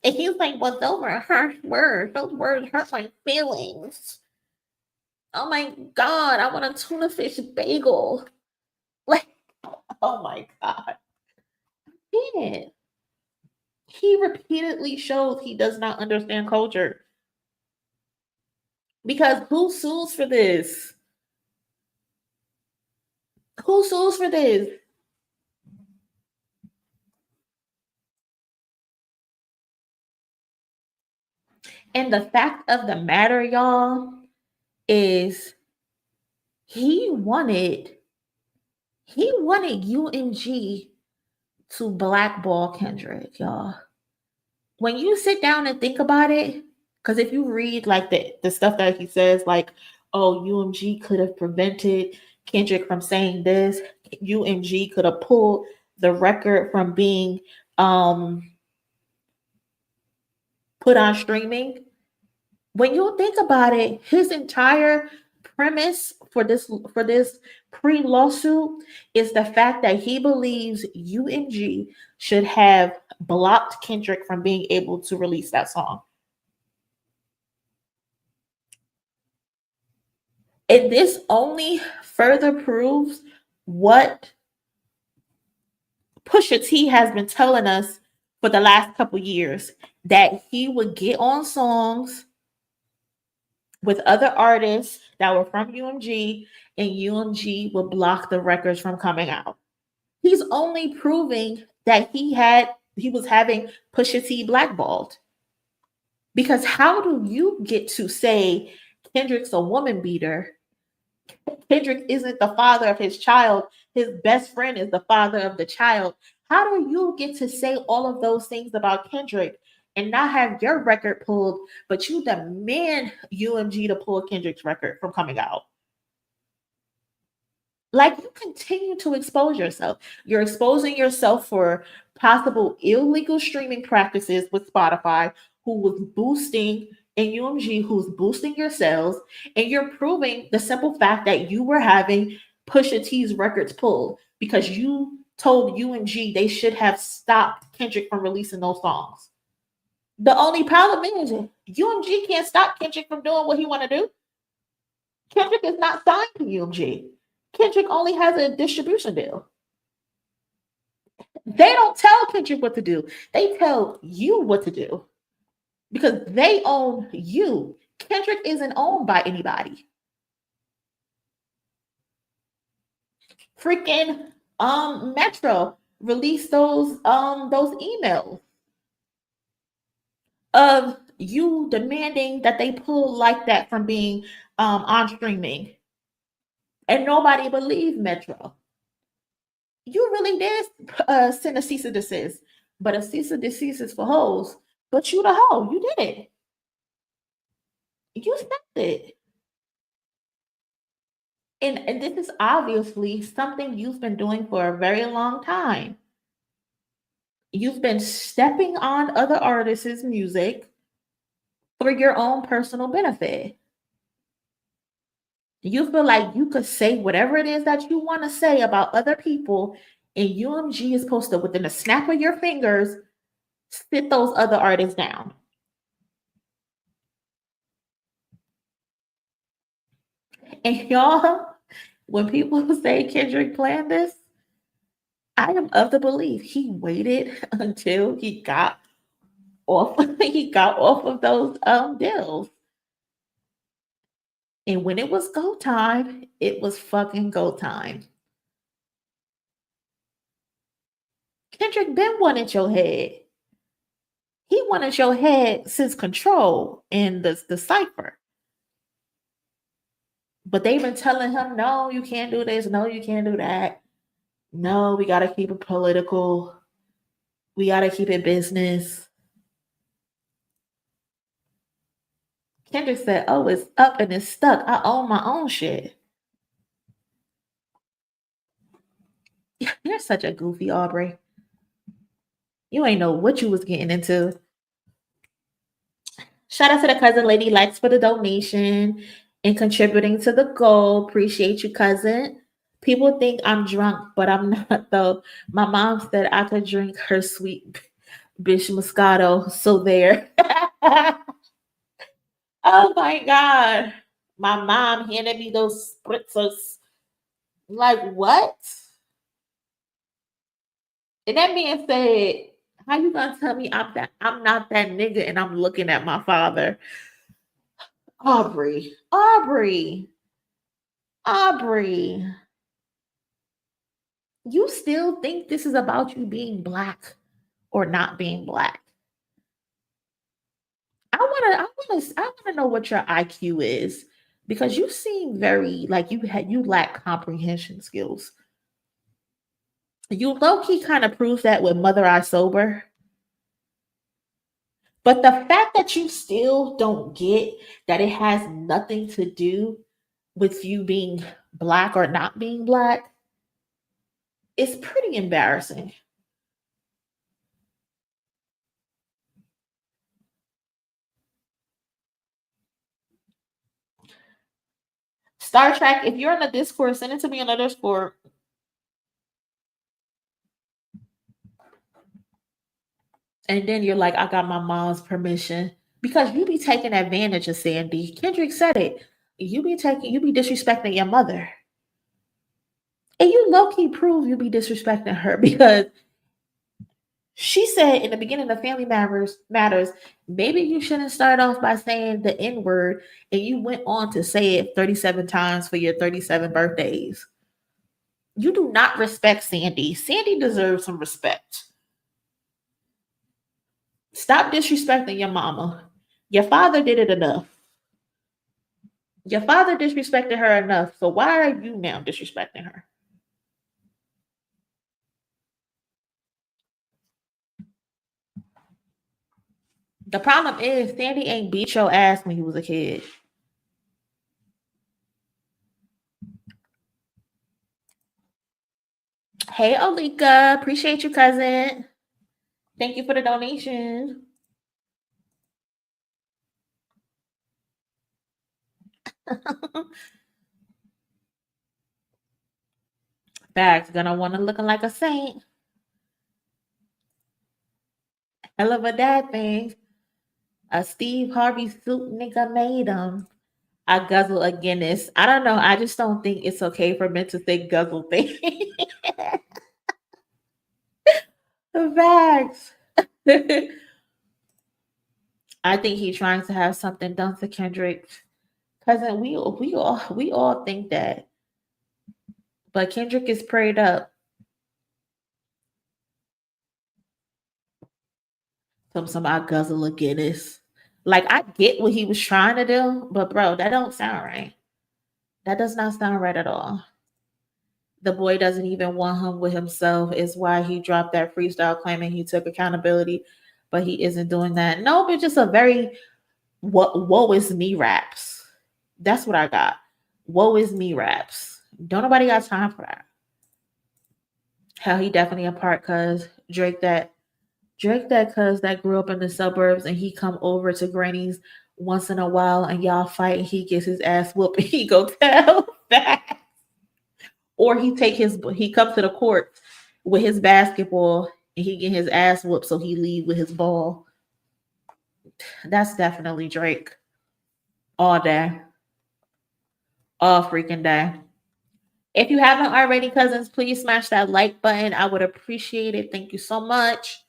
And he's like, well, those were harsh words. Those words hurt my feelings. Oh my God, I want a tuna fish bagel. Like, oh my God. Man. He repeatedly shows he does not understand culture. Because who sues for this? Who sues for this? And the fact of the matter, y'all, is he wanted UMG to blackball Kendrick, y'all. When you sit down and think about it, because if you read like the stuff that he says, like, oh, UMG could have prevented Kendrick from saying this, UMG could have pulled the record from being put on streaming. When you think about it, his entire premise for this pre-lawsuit is the fact that he believes UMG should have blocked Kendrick from being able to release that song. And this only further proves what Pusha T has been telling us for the last couple years, that he would get on songs with other artists that were from UMG, and UMG would block the records from coming out. He's only proving that he was having Pusha T blackballed. Because how do you get to say Kendrick's a woman beater? Kendrick isn't the father of his child. His best friend is the father of the child. How do you get to say all of those things about Kendrick and not have your record pulled, but you demand UMG to pull Kendrick's record from coming out? Like, you continue to expose yourself. You're exposing yourself for possible illegal streaming practices with Spotify, who was boosting, and UMG, who's boosting your sales, and you're proving the simple fact that you were having Pusha T's records pulled because you told UMG they should have stopped Kendrick from releasing those songs. The only problem is UMG can't stop Kendrick from doing what he want to do. Kendrick is not signed to UMG. Kendrick only has a distribution deal. They don't tell Kendrick what to do. They tell you what to do because they own you. Kendrick isn't owned by anybody. Freaking Metro released those emails of you demanding that they pull like that from being on streaming. And nobody believed Metro. You really did send a cease and desist, but a cease and desist is for hoes. But you the hoe, you did it. You sent it. And this is obviously something you've been doing for a very long time. You've been stepping on other artists' music for your own personal benefit. You feel like you could say whatever it is that you want to say about other people, and UMG is supposed to, within a snap of your fingers, sit those other artists down. And y'all, when people say Kendrick planned this, I am of the belief he waited until he got off of those deals. And when it was go time, it was fucking go time. Kendrick been wanted your head. He wanted your head since Control and the cipher. But they've been telling him, no, you can't do this. No, you can't do that. No, we got to keep it political. We gotta keep it business. Kendrick said, "Oh, it's up and it's stuck. I own my own shit." You're such a goofy, Aubrey. You ain't know what you was getting into. Shout out to the cousin Lady Likes for the donation and contributing to the goal. Appreciate you, cousin. People think I'm drunk, but I'm not though. My mom said I could drink her sweet bitch Moscato. So there. Oh my god. My mom handed me those spritzers. Like what? And that man said, "How you gonna tell me I'm not that nigga?" And I'm looking at my father. Aubrey, Aubrey, Aubrey. You still think this is about you being black or not being black? I wanna know what your IQ is because you seem very like you lack comprehension skills. You low key kind of proves that with Mother I Sober. But the fact that you still don't get that it has nothing to do with you being black or not being black is pretty embarrassing. Star Trek, if you're in the Discord, send it to me on the Discord. And then you're like, I got my mom's permission. Because you be taking advantage of Sandy. Kendrick said it. You be disrespecting your mother. And you low-key prove you be disrespecting her because she said in the beginning of Family Matters, maybe you shouldn't start off by saying the N-word, and you went on to say it 37 times for your 37 birthdays. You do not respect Sandy. Sandy deserves some respect. Stop disrespecting your mama. Your father did it enough. Your father disrespected her enough. So why are you now disrespecting her? The problem is Sandy ain't beat your ass when you was a kid. Hey Olika, appreciate you, cousin. Thank you for the donation. Bag's gonna want to looking like a saint. Hell of a dad thing. A Steve Harvey suit nigga made him. I guzzle a Guinness. I don't know. I just don't think it's okay for men to say guzzle thing. Facts. I think he's trying to have something done to Kendrick. Cousin, we all think that. But Kendrick is prayed up. Some I guzzle a Guinness. Like I get what he was trying to do, but bro, that don't sound right. That does not sound right at all. The boy doesn't even want him with himself, is why he dropped that freestyle claiming he took accountability, but he isn't doing that. No, but just a very woe is me raps. That's what I got. Woe is me raps. Don't nobody got time for that. Hell, he definitely a part cuz Drake that cuz that grew up in the suburbs and he come over to Granny's once in a while and y'all fight and he gets his ass whooped and he go tell that. Or he comes to the court with his basketball and he get his ass whooped so he leave with his ball. That's definitely Drake. All day. All freaking day. If you haven't already, cousins, please smash that like button. I would appreciate it. Thank you so much.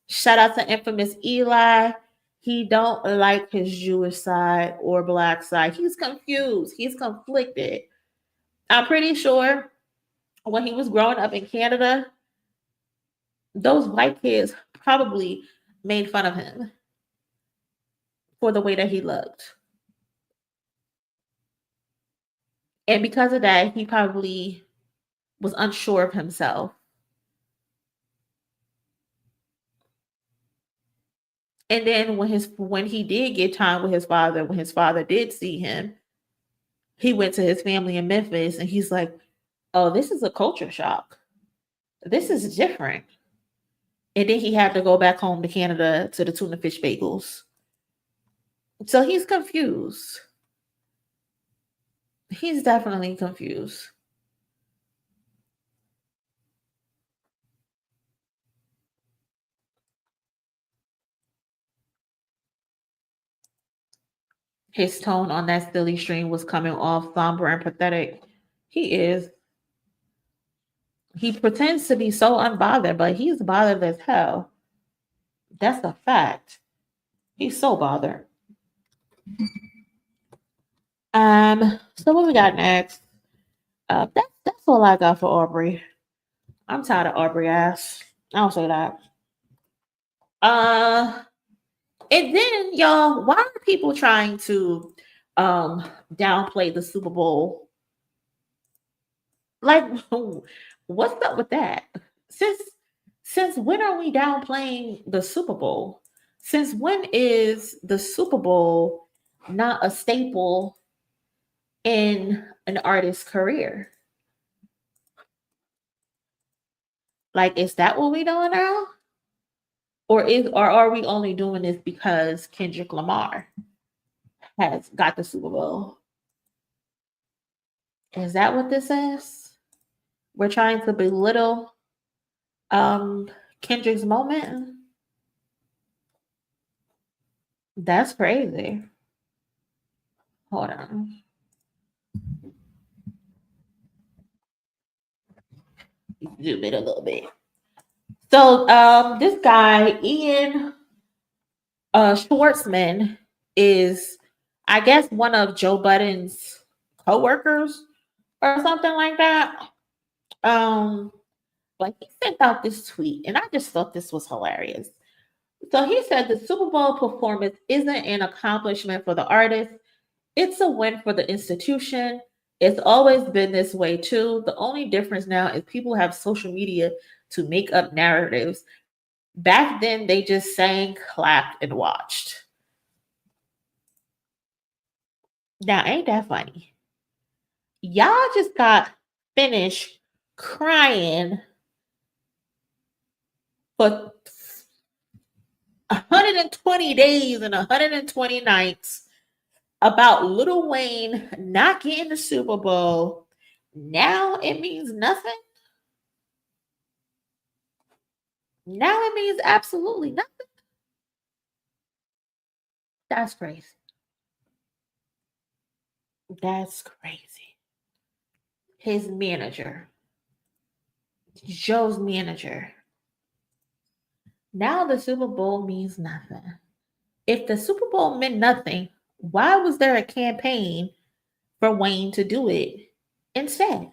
Shout out to infamous Eli. He don't like his Jewish side or black side. He's confused. He's conflicted. I'm pretty sure when he was growing up in Canada, those white kids probably made fun of him for the way that he looked. And because of that, he probably was unsure of himself. And then when he did get time with his father, when his father did see him, he went to his family in Memphis and he's like, "Oh, this is a culture shock. This is different." And then he had to go back home to Canada to the tuna fish bagels. So he's confused. He's definitely confused. His tone on that silly stream was coming off somber and pathetic. He is. He pretends to be so unbothered, but he's bothered as hell. That's a fact. He's so bothered. So what we got next? That's all I got for Aubrey. I'm tired of Aubrey ass. I'll say that. Uh, and then y'all, why are people trying to downplay the Super Bowl? Like, what's up with that? Since since when are we downplaying the Super Bowl? Since when is the Super Bowl not a staple in an artist's career? Like, is that what we doing now? Or are we only doing this because Kendrick Lamar has got the Super Bowl? Is that what this is? We're trying to belittle Kendrick's moment. That's crazy. Hold on. Zoom it a little bit. So this guy, Ian Schwartzman, is I guess one of Joe Budden's co-workers or something like that. Um, like he sent out this tweet, and I just thought this was hilarious. So he said the Super Bowl performance isn't an accomplishment for the artist, it's a win for the institution. It's always been this way too. The only difference now is people have social media to make up narratives. Back then, they just sang, clapped, and watched. Now, ain't that funny? Y'all just got finished crying for 120 days and 120 nights about Lil Wayne not getting the Super Bowl. Now it means nothing. Now it means absolutely nothing. That's crazy. That's crazy. His manager, Joe's manager. Now the Super Bowl means nothing. If the Super Bowl meant nothing, why was there a campaign for Wayne to do it instead?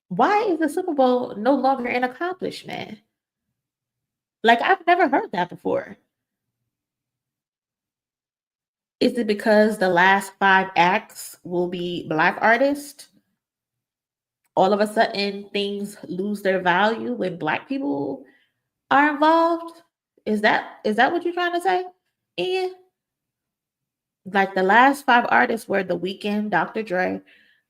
Why is the Super Bowl no longer an accomplishment? Like, I've never heard that before. Is it because the last 5 acts will be Black artists? All of a sudden, things lose their value when Black people are involved? Is that what you're trying to say, Ian? Like the last 5 artists were The Weeknd, Dr. Dre,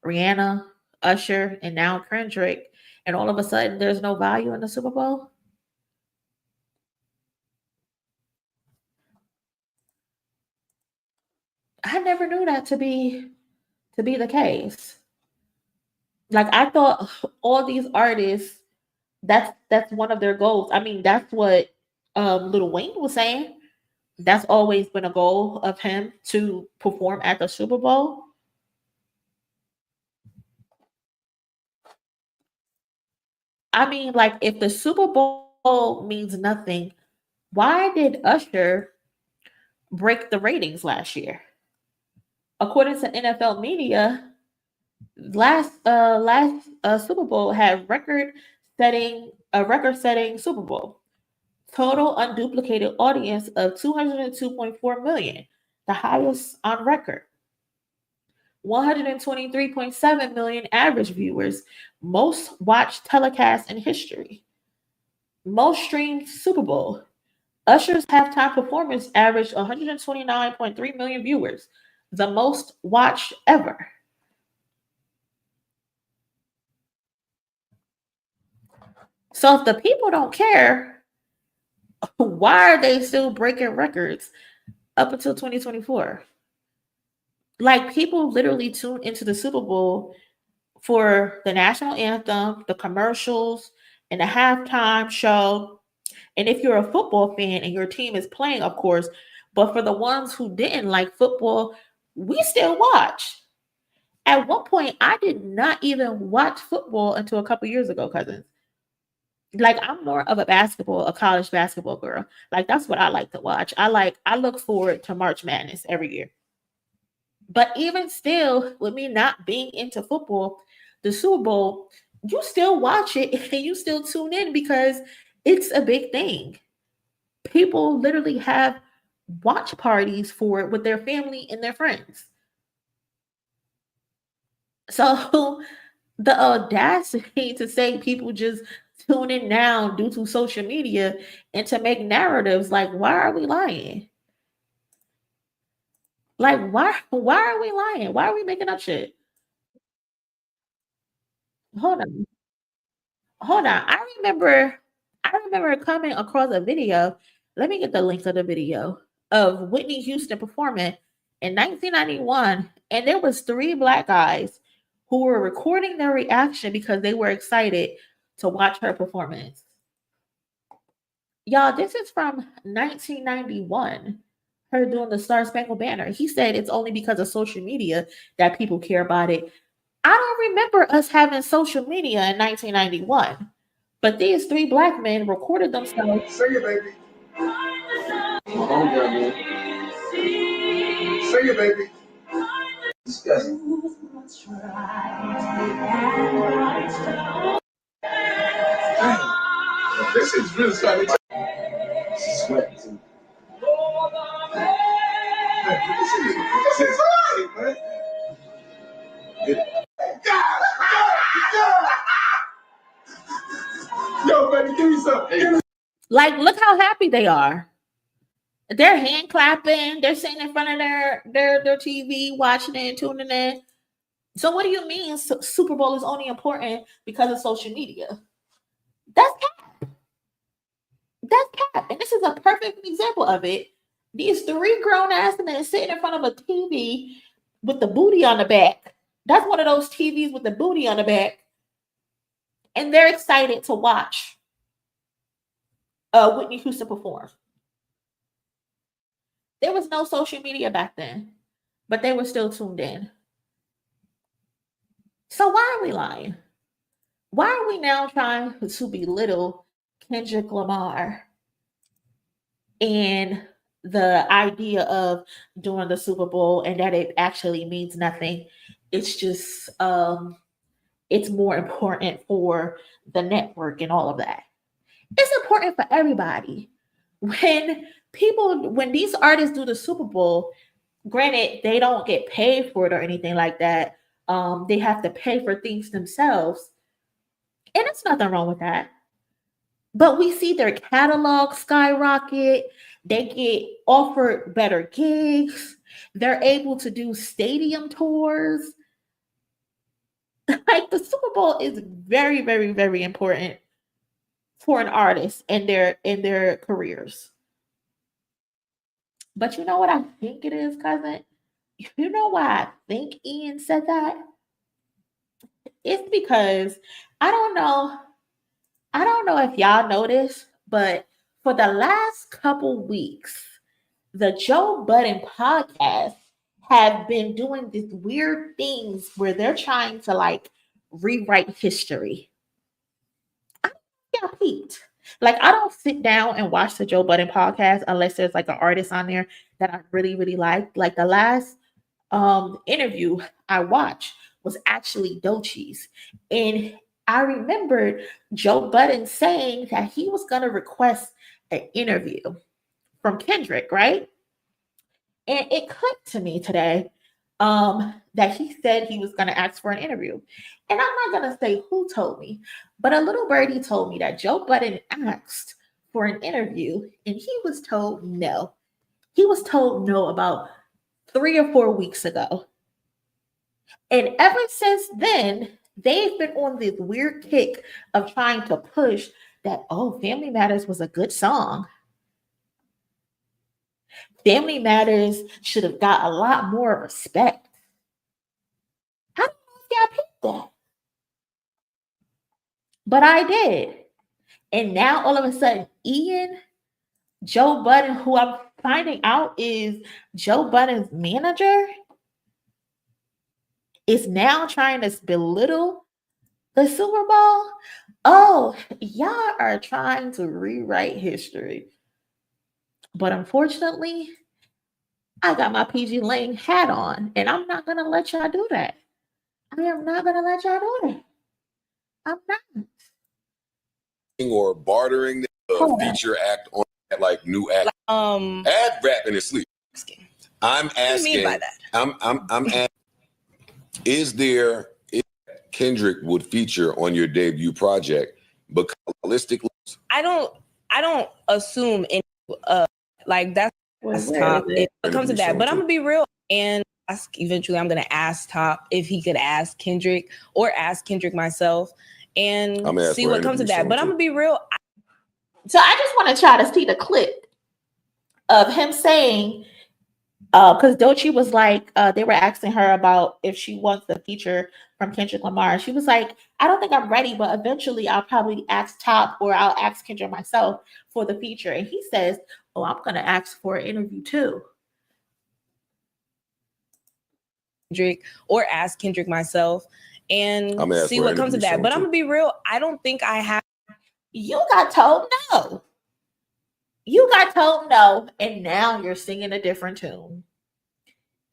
Rihanna, Usher, and now Kendrick, and all of a sudden there's no value in the Super Bowl? I never knew that to be the case. Like I thought all these artists, that's one of their goals. I mean, that's what Lil Wayne was saying. That's always been a goal of him to perform at the Super Bowl. I mean, like if the Super Bowl means nothing, why did Usher break the ratings last year? According to NFL media, last Super Bowl had record setting Super Bowl. Total unduplicated audience of 202.4 million, the highest on record. 123.7 million average viewers, most watched telecast in history. Most streamed Super Bowl. Usher's halftime performance averaged 129.3 million viewers, the most watched ever. So if the people don't care, why are they still breaking records up until 2024? Like, people literally tune into the Super Bowl for the national anthem, the commercials, and the halftime show. And if you're a football fan and your team is playing, of course, but for the ones who didn't like football, we still watch. At one point, I did not even watch football until a couple years ago, cousins. Like, I'm more of a college basketball girl. Like, that's what I like to watch. I look forward to March Madness every year. But even still, with me not being into football, the Super Bowl, you still watch it and you still tune in because it's a big thing. People literally have watch parties for it with their family and their friends. So the audacity to say people just tune in now due to social media and to make narratives, like, why are we lying? Like, why are we lying? Why are we making up shit? Hold on. Hold on. I remember coming across a video. Let me get the link to the video of Whitney Houston performing in 1991, and there was three black guys who were recording their reaction because they were excited to watch her performance. Y'all, this is from 1991. Her doing the Star Spangled Banner. He said it's only because of social media that people care about it. I don't remember us having social media in 1991. But these three black men recorded themselves. Sing it, baby. Sing it, baby. Disgusting. This is really starting to sweat. This is right, man. Yo, baby, give me some. Like, look how happy they are. They're hand clapping. They're sitting in front of their TV, watching it, tuning in. So what do you mean Super Bowl is only important because of social media? That's cap. That's cap. And this is a perfect example of it. These three grown ass men sitting in front of a TV with the booty on the back. That's one of those TVs with the booty on the back. And they're excited to watch Whitney Houston perform. There was no social media back then, but they were still tuned in. So why are we lying? Why are we now trying to belittle Kendrick Lamar and the idea of doing the Super Bowl and that it actually means nothing? It's just it's more important for the network and all of that. It's important for everybody. When these artists do the Super Bowl, granted, they don't get paid for it or anything like that. They have to pay for things themselves. And there's nothing wrong with that. But we see their catalog skyrocket. They get offered better gigs. They're able to do stadium tours. Like, the Super Bowl is very, very, very important for an artist in their careers. But you know what I think it is, cousin? You know why I think Ian said that? It's because I don't know. I don't know if y'all noticed, but for the last couple weeks, the Joe Budden podcast have been doing these weird things where they're trying to, like, rewrite history. I got peeped. Like, I don't sit down and watch the Joe Budden podcast unless there's like an artist on there that I really, really like. Like, the last interview I watched was actually Doechii's. And I remembered Joe Budden saying that he was going to request an interview from Kendrick, right? And it clicked to me today. that he said he was going to ask for an interview. And I'm not going to say who told me, but a little birdie told me that Joe Budden asked for an interview and he was told no. He was told no about 3 or 4 weeks ago. And ever since then, they've been on this weird kick of trying to push that, oh, Family Matters was a good song. Family Matters should have got a lot more respect. I don't know if y'all picked that. But I did. And now all of a sudden, Joe Budden, who I'm finding out is Joe Budden's manager, is now trying to belittle the Super Bowl. Oh, y'all are trying to rewrite history. But unfortunately, I got my PG Lane hat on, and I'm not going to let y'all do that. I am not going to let y'all do that. I'm not. Or bartering the feature act on that, like new act. Add rap in his sleep. I'm asking. What do you mean by that? I'm asking. Is Kendrick would feature on your debut project? Because holistically, I don't assume any like that's Top. If it comes to that, but I'm gonna be real and ask. Eventually, I'm gonna ask Top if he could ask Kendrick or ask Kendrick myself and see what comes to that. But I'm gonna be real. So I just want to try to see the clip of him saying, because Doechii was like, they were asking her about if she wants the feature from Kendrick Lamar. She was like, I don't think I'm ready, but eventually I'll probably ask Top or I'll ask Kendrick myself for the feature. And he says, oh, I'm going to ask for an interview too. Kendrick or ask Kendrick myself and see what comes to that. But I'm going to be real. I don't think I have. You got told no. You got told no, and now you're singing a different tune.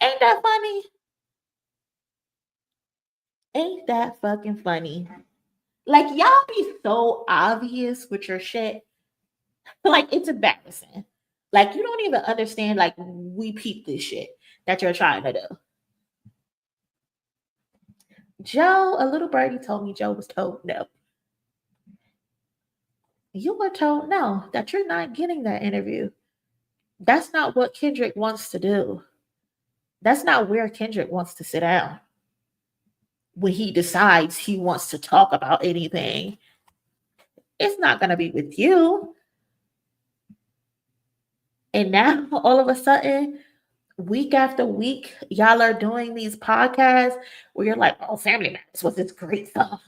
Ain't that funny? Ain't that fucking funny? Like, y'all be so obvious with your shit. Like, it's embarrassing. Like, you don't even understand, like, we peep this shit that you're trying to do. Joe, a little birdie told me Joe was told no. You were told no, that you're not getting that interview. That's not what Kendrick wants to do. That's not where Kendrick wants to sit down. When he decides he wants to talk about anything, it's not going to be with you. And now, all of a sudden, week after week, y'all are doing these podcasts where you're like, oh, Family Matters was this great stuff.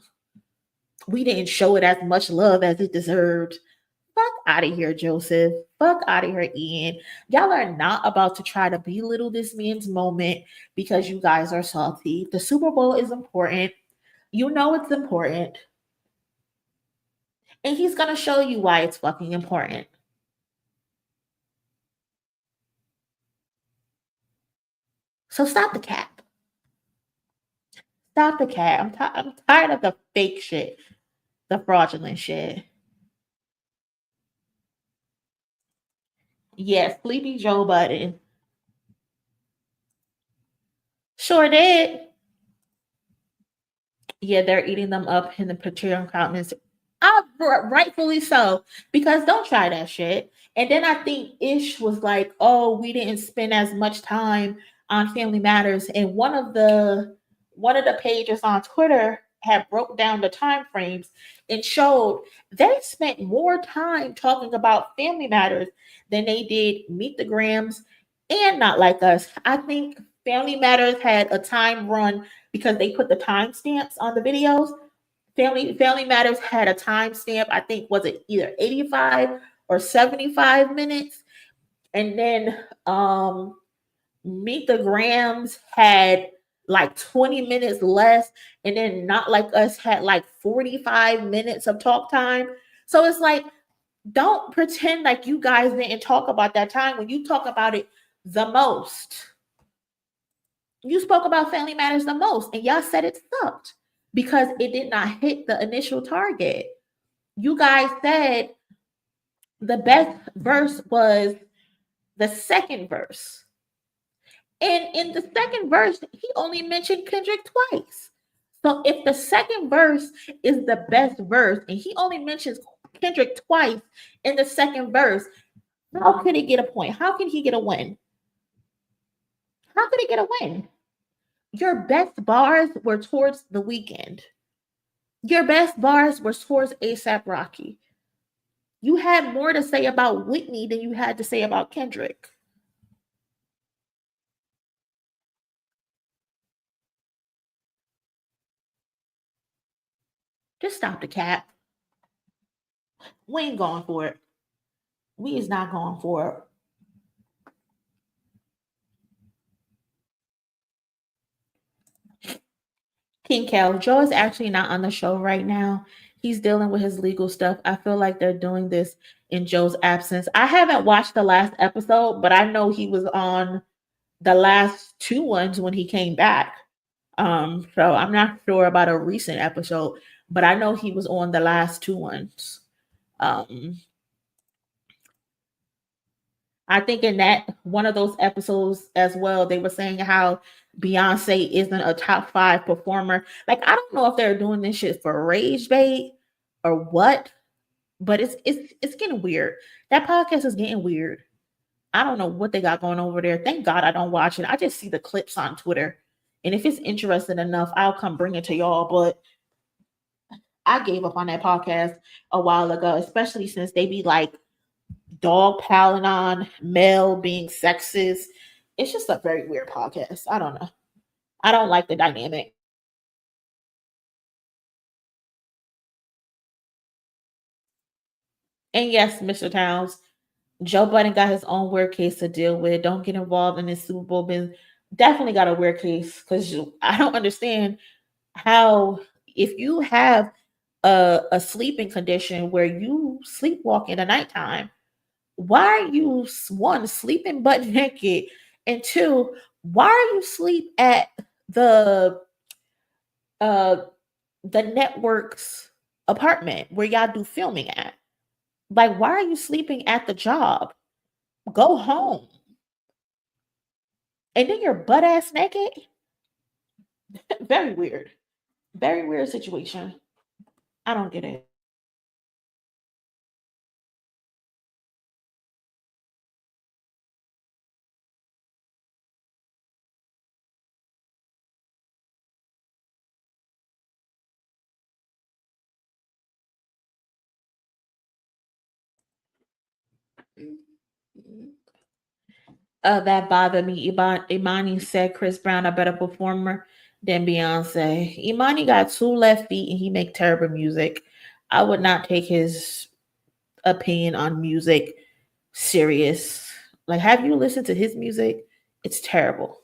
We didn't show it as much love as it deserved. Fuck out of here, Joseph. Fuck out of here, Ian. Y'all are not about to try to belittle this man's moment because you guys are salty. The Super Bowl is important. You know it's important. And he's going to show you why it's fucking important. So stop the cap. Stop the cap. I'm tired of the fake shit. The fraudulent shit. Yes, Sleepy Joe Budden. Sure did. Yeah, they're eating them up in the Patreon comments. Rightfully so, because don't try that shit. And then I think Ish was like, oh, we didn't spend as much time on Family Matters. And one of the pages on Twitter had broke down the time frames and showed they spent more time talking about Family Matters than they did Meet the Grams and Not Like Us. I think Family Matters had a time run because they put the timestamps on the videos. Family Matters had a timestamp, I think, was it either 85 or 75 minutes? And then Meet the Grams had like 20 minutes less, and then Not Like Us had like 45 minutes of talk time. So it's like, don't pretend like you guys didn't talk about that time when you talk about it the most. You spoke about Family Matters the most, and y'all said it sucked because it did not hit the initial target. You guys said the best verse was the second verse. And in the second verse, he only mentioned Kendrick twice. So if the second verse is the best verse and he only mentions Kendrick twice in the second verse, how could he get a point? How can he get a win? How could he get a win? Your best bars were towards The Weeknd. Your best bars were towards A$AP Rocky. You had more to say about Whitney than you had to say about Kendrick. Just stop the cap. We ain't going for it. We is not going for it. King Cal, Joe is actually not on the show right now. He's dealing with his legal stuff. I feel like they're doing this in Joe's absence. I haven't watched the last episode, but I know he was on the last two ones when he came back. So I'm not sure about a recent episode, but I know he was on the last two ones. I think in that one of those episodes as well, they were saying how Beyonce isn't a top 5 performer. Like, I don't know if they're doing this shit for rage bait or what, but it's getting weird. That podcast is getting weird. I don't know what they got going over there. Thank God I don't watch it. I just see the clips on Twitter. And if it's interesting enough, I'll come bring it to y'all. But I gave up on that podcast a while ago, especially since they be like dog piling on Mel being sexist. It's just a very weird podcast. I don't know. I don't like the dynamic. And yes, Mr. Towns, Joe Budden got his own weird case to deal with. Don't get involved in this Super Bowl business. Definitely got a weird case because I don't understand how, if you have a sleeping condition where you sleepwalk in the nighttime, why are you, one, sleeping butt naked, and two, why are you sleep at the network's apartment where y'all do filming at? Like, why are you sleeping at the job? Go home. And then you're butt ass naked. Very weird. Very weird situation. I don't get it. That bothered me. Imani said Chris Brown a better performer than Beyonce. Imani got 2 left feet and he make terrible music. I would not take his opinion on music serious. Like, have you listened to his music? It's terrible.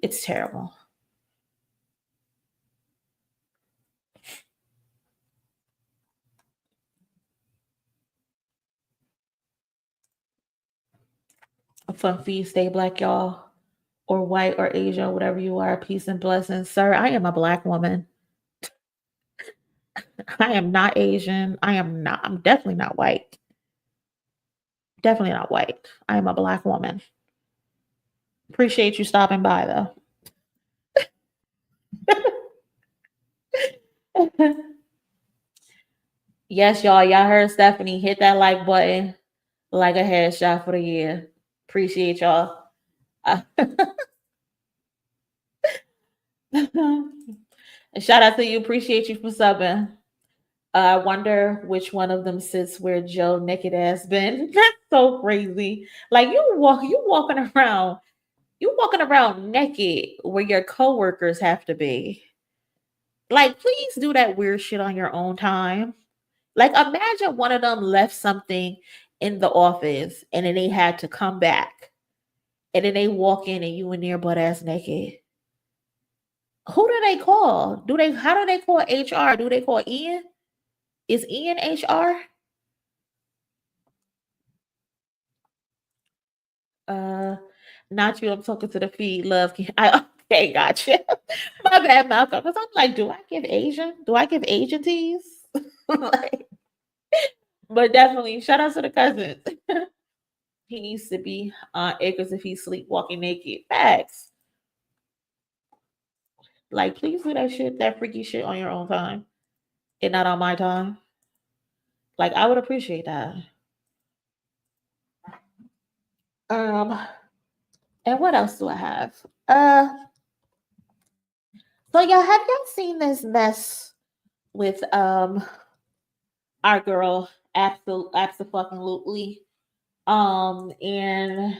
It's terrible. A fun feast. Stay black, y'all. Or white or Asian, whatever you are. Peace and blessings. Sir, I am a black woman. I am not Asian. I'm definitely not white. Definitely not white. I am a black woman. Appreciate you stopping by, though. Yes, y'all. Y'all heard Stephanie. Hit that like button. Like a headshot for the year. Appreciate y'all. Shout out to you. Appreciate you for subbing. I wonder which one of them sits where Joe naked ass been. That's so crazy. Like, you walking around naked where your coworkers have to be. Like, please do that weird shit on your own time. Like, imagine one of them left something in the office and then they had to come back. And then they walk in and you in there butt ass naked. Who do they call? How do they call HR? Do they call Ian? Is Ian HR? Not you. I'm talking to the feed. Love. Okay, gotcha. My bad, Malcolm. Because I'm like, do I give Asian? Do I give Asian teas? Like, but definitely, shout out to the cousins. He needs to be on acres if he's sleepwalking naked. Facts. Like, please do that shit, that freaky shit on your own time and not on my time. Like, I would appreciate that. And what else do I have? So y'all, have y'all seen this mess with our girl Absolutely and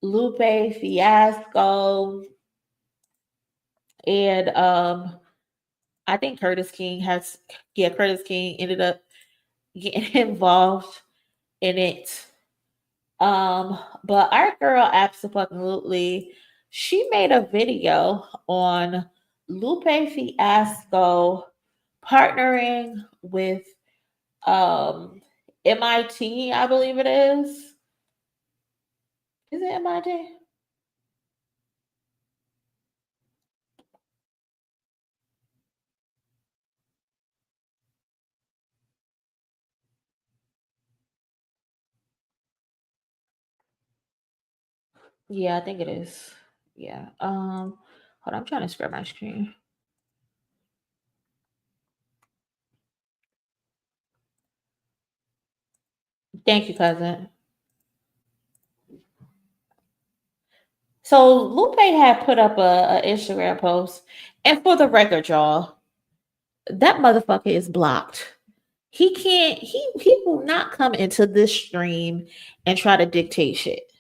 Lupe Fiasco and I think Curtis King ended up getting involved in it. But our girl Absolutely, she made a video on Lupe Fiasco partnering with MIT, I believe it is. Is it MIT? Yeah, I think it is. Yeah. Hold on, I'm trying to share my screen. Thank you, cousin. So Lupe had put up a Instagram post, and for the record, y'all, that motherfucker is blocked. He can't. He will not come into this stream and try to dictate shit.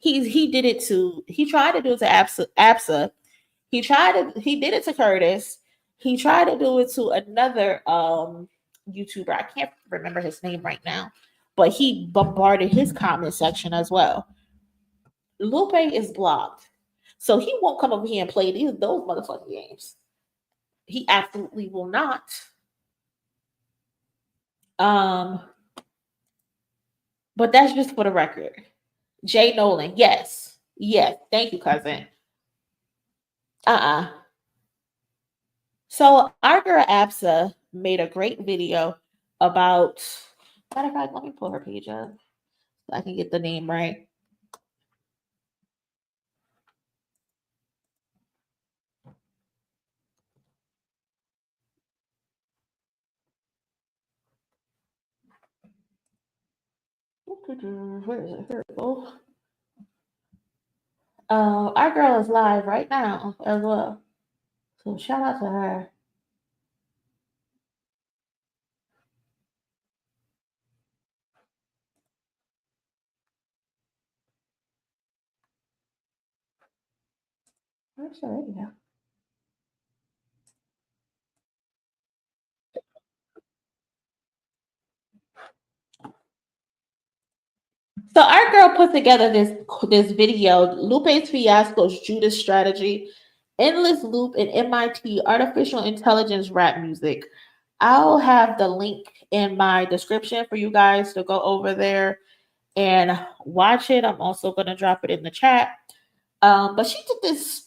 He did it to. He tried to do it to Absa. He did it to Curtis. He tried to do it to another YouTuber. I can't remember his name right now, but he bombarded his comment section as well. Lupe is blocked, so he won't come over here and play those motherfucking games. He absolutely will not. But that's just for the record. Jay Nolan, yes. Thank you, cousin. So our girl Absa made a great video about. Matter of fact, let me pull her page up so I can get the name right. Where is it? Here we go. Our girl is live right now as well. So shout out to her. Where's her video? So our girl put together this video, Lupe Fiasco's Judas strategy, endless loop, and MIT artificial intelligence rap music. I'll have the link in my description for you guys to go over there and watch it. I'm also going to drop it in the chat. But she did this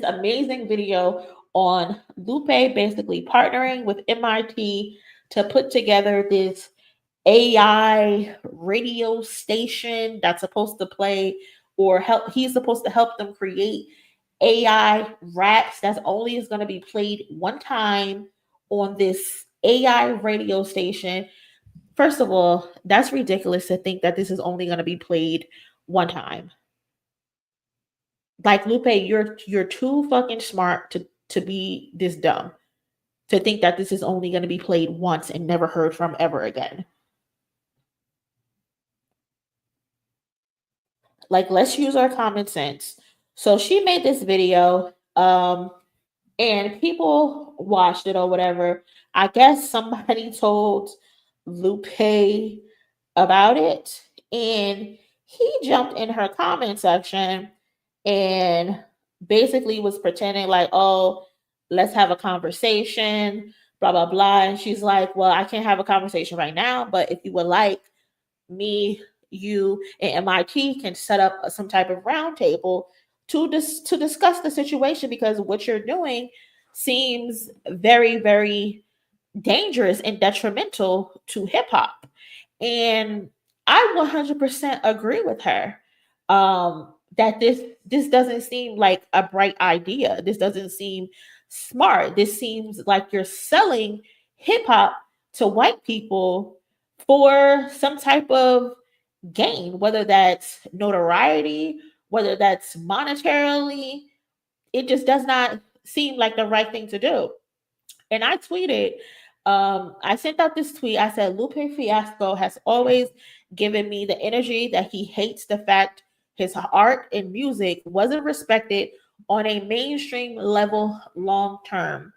amazing video on Lupe basically partnering with MIT to put together this AI radio station that's supposed to play or help. He's supposed to help them create AI raps that's only is going to be played one time on this AI radio station. First of all, that's ridiculous to think that this is only going to be played one time. Like, Lupe, you're too fucking smart to be this dumb, to think that this is only going to be played once and never heard from ever again. Like, let's use our common sense. So she made this video, and people watched it or whatever. I guess somebody told Lupe about it, and he jumped in her comment section and basically was pretending like, oh, let's have a conversation, blah, blah, blah. And she's like, well, I can't have a conversation right now, but if you would like, me, you, and MIT can set up some type of roundtable to discuss the situation, because what you're doing seems very, very dangerous and detrimental to hip hop. And I 100% agree with her. That this doesn't seem like a bright idea. This doesn't seem smart. This seems like you're selling hip hop to white people for some type of gain, whether that's notoriety, whether that's monetarily. It just does not seem like the right thing to do. And I tweeted, I sent out this tweet. I said, Lupe Fiasco has always given me the energy that he hates the fact his art and music wasn't respected on a mainstream level long term.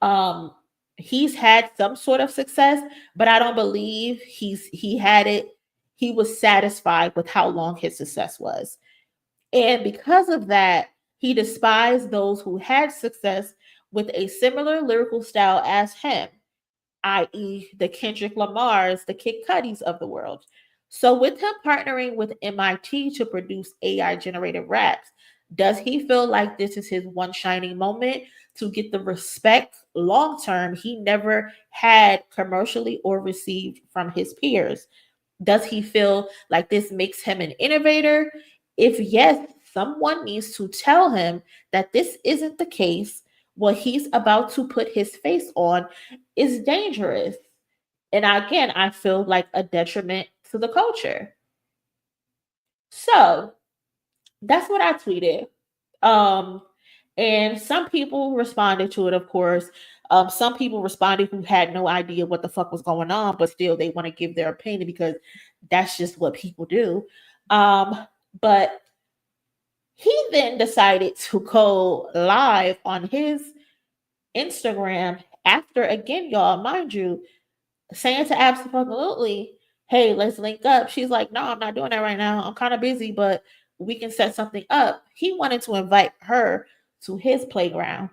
Um, he's had some sort of success, but I don't believe he had it. He was satisfied with how long his success was. And because of that, he despised those who had success with a similar lyrical style as him, i.e., the Kendrick Lamars, the Kid Cudis of the world. So, with him partnering with MIT to produce AI generated raps, does he feel like this is his one shining moment to get the respect long term he never had commercially or received from his peers? Does he feel like this makes him an innovator? If yes, someone needs to tell him that this isn't the case. What he's about to put his face on is dangerous. And again, I feel like a detriment to the culture. So that's what I tweeted. And some people responded to it, of course. Some people responded who had no idea what the fuck was going on, but still they want to give their opinion because that's just what people do. But he then decided to go live on his Instagram after, again, y'all, mind you, saying to absolutely, hey, let's link up. She's like, no, I'm not doing that right now. I'm kind of busy, but we can set something up. He wanted to invite her to his playground.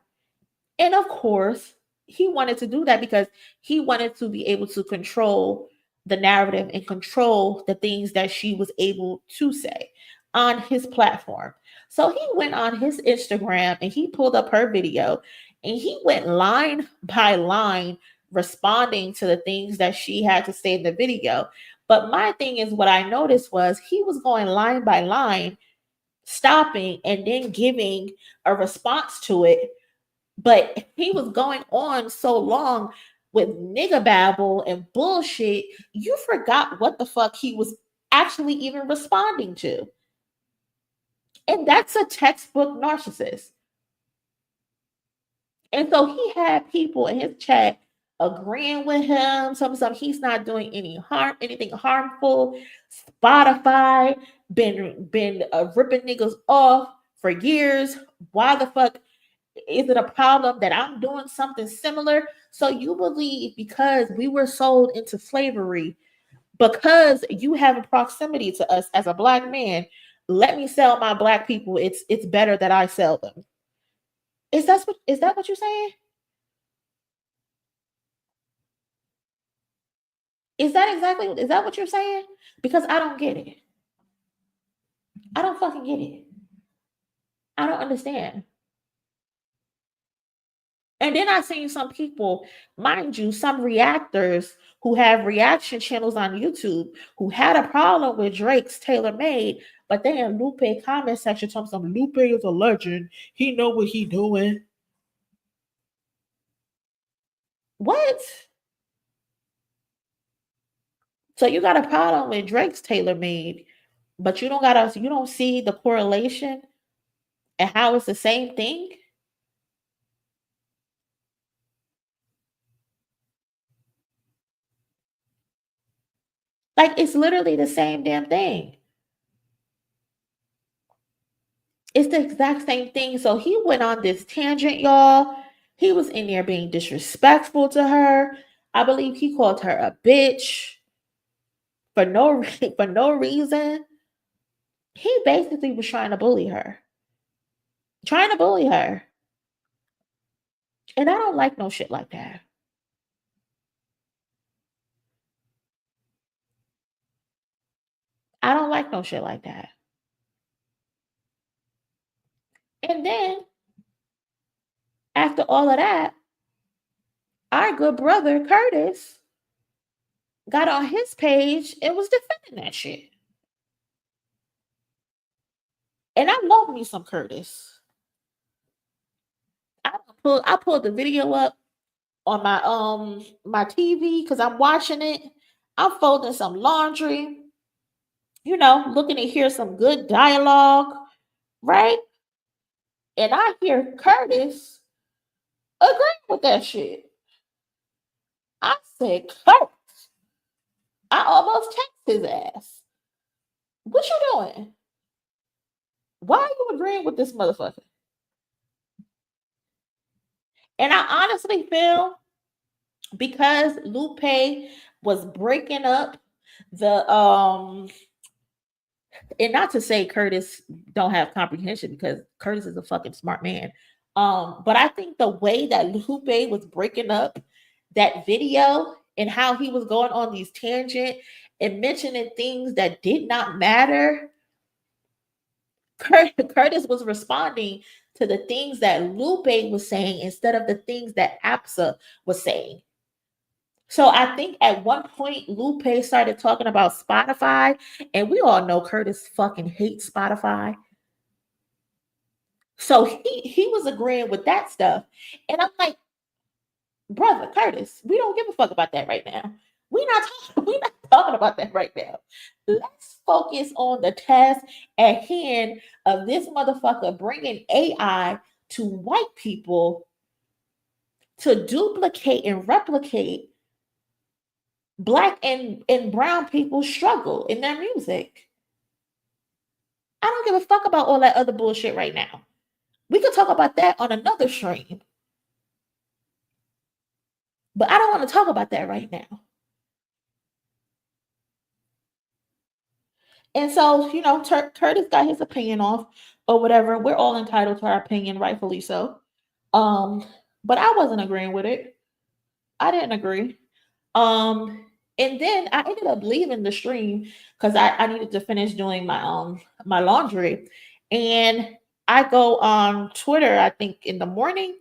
And of course, he wanted to do that because he wanted to be able to control the narrative and control the things that she was able to say on his platform. So he went on his Instagram and he pulled up her video and he went line by line responding to the things that she had to say in the video. But my thing is, what I noticed was he was going line by line, stopping and then giving a response to it. But he was going on so long with nigga babble and bullshit, you forgot what the fuck he was actually even responding to. And that's a textbook narcissist. And so he had people in his chat agreeing with him. Some he's not doing anything harmful. Spotify been ripping niggas off for years. Why the fuck is it a problem that I'm doing something similar? So you believe because we were sold into slavery, because you have a proximity to us as a black man, let me sell my black people. It's better that I sell them. Is that what you're saying? Is that what you're saying? Because I don't get it. I don't fucking get it. I don't understand. And then I seen some people, mind you, some reactors who have reaction channels on YouTube who had a problem with Drake's Tailor Made, but they in Lupe comment section told some Lupe is a legend. He know what he doing. What? So you got a problem with Drake's Tailor Made, but you don't see the correlation and how it's the same thing? Like, it's literally the same damn thing. It's the exact same thing. So he went on this tangent, y'all. He was in there being disrespectful to her. I believe he called her a bitch for no reason. He basically was trying to bully her. And I don't like no shit like that. I don't like no shit like that. And then, after all of that, our good brother Curtis got on his page and was defending that shit. And I love me some Curtis. I pulled the video up on my TV because I'm watching it. I'm folding some laundry, looking to hear some good dialogue, right? And I hear Curtis agreeing with that shit. I said, Curtis. I almost text his ass. What you doing? Why are you agreeing with this motherfucker? And I honestly feel because Lupe was breaking up the and not to say Curtis don't have comprehension, because Curtis is a fucking smart man. But I think the way that Lupe was breaking up that video and how he was going on these tangent and mentioning things that did not matter, Curtis was responding to the things that Lupe was saying instead of the things that Apsa was saying. So I think at one point Lupe started talking about Spotify, and we all know Curtis fucking hates Spotify. So he was agreeing with that stuff. And I'm like, brother Curtis, we don't give a fuck about that right now. We're not talking about that right now. Let's focus on the task at hand of this motherfucker bringing AI to white people to duplicate and replicate Black and brown people's struggle in their music. I don't give a fuck about all that other bullshit right now. We could talk about that on another stream. But I don't want to talk about that right now. And so, Curtis got his opinion off or whatever. We're all entitled to our opinion, rightfully so. But I wasn't agreeing with it. I didn't agree. And then I ended up leaving the stream because I needed to finish doing my my laundry. And I go on Twitter, I think in the morning,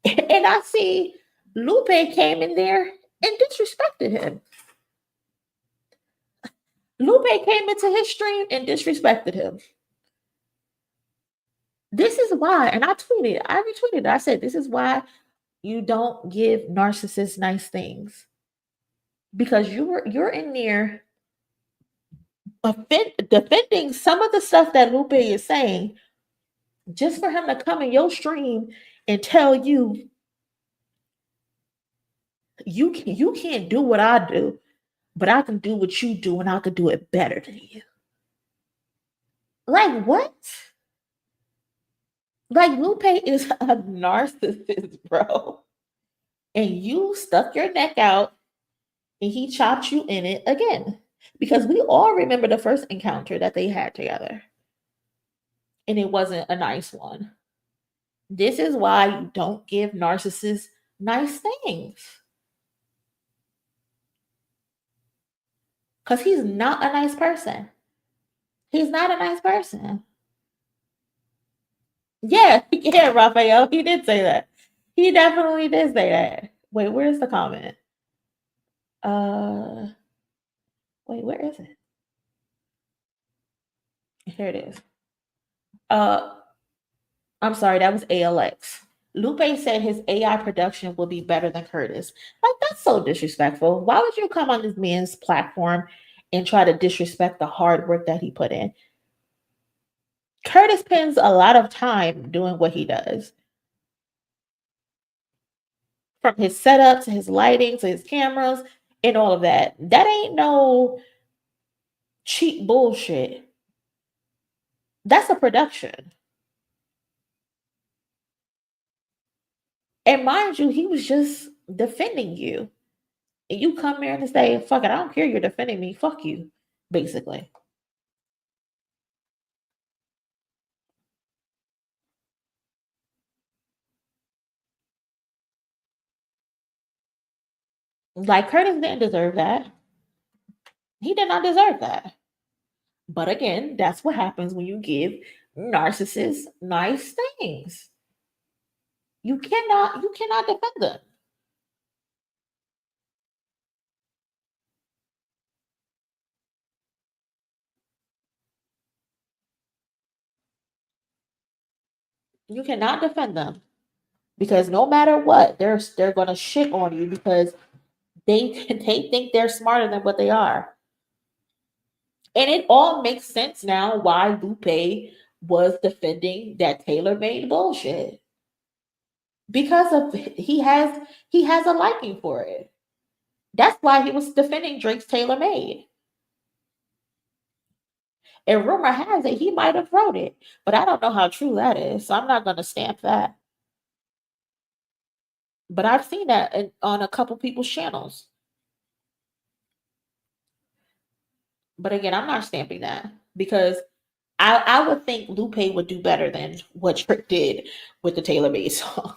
and I see Lupe came in there and disrespected him. Lupe came into his stream and disrespected him. This is why, and I retweeted, I said, this is why you don't give narcissists nice things. Because you're in there defending some of the stuff that Lupe is saying, just for him to come in your stream and tell you you can't do what I do, but I can do what you do and I can do it better than you. Like what? Like Lupe is a narcissist, bro. And you stuck your neck out and he chopped you in it again. Because we all remember the first encounter that they had together. And it wasn't a nice one. This is why you don't give narcissists nice things. Because he's not a nice person. He's not a nice person. Yeah, Raphael, he did say that. He definitely did say that. Wait, where's the comment? Wait, where is it? Here it is. I'm sorry, that was ALX. Lupe said his AI production will be better than Curtis. Like, that's so disrespectful. Why would you come on this man's platform and try to disrespect the hard work that he put in? Curtis spends a lot of time doing what he does. From his setup to his lighting to his cameras and all of that. That ain't no cheap bullshit. That's a production. And mind you, he was just defending you. And you come here and say, fuck it, I don't care you're defending me. Fuck you, basically. Like, Curtis didn't deserve that. He did not deserve that. But again, that's what happens when you give narcissists nice things. You cannot defend them. You cannot defend them because no matter what, they're gonna shit on you because they think they're smarter than what they are. And it all makes sense now why Lupe was defending that tailor-made bullshit. Because of he has a liking for it. That's why he was defending Drake's tailor-made. And rumor has it he might have wrote it, but I don't know how true that is, so I'm not going to stamp that. But I've seen that on a couple people's channels. But again, I'm not stamping that because I would think Lupe would do better than what Drake did with the tailor-made song.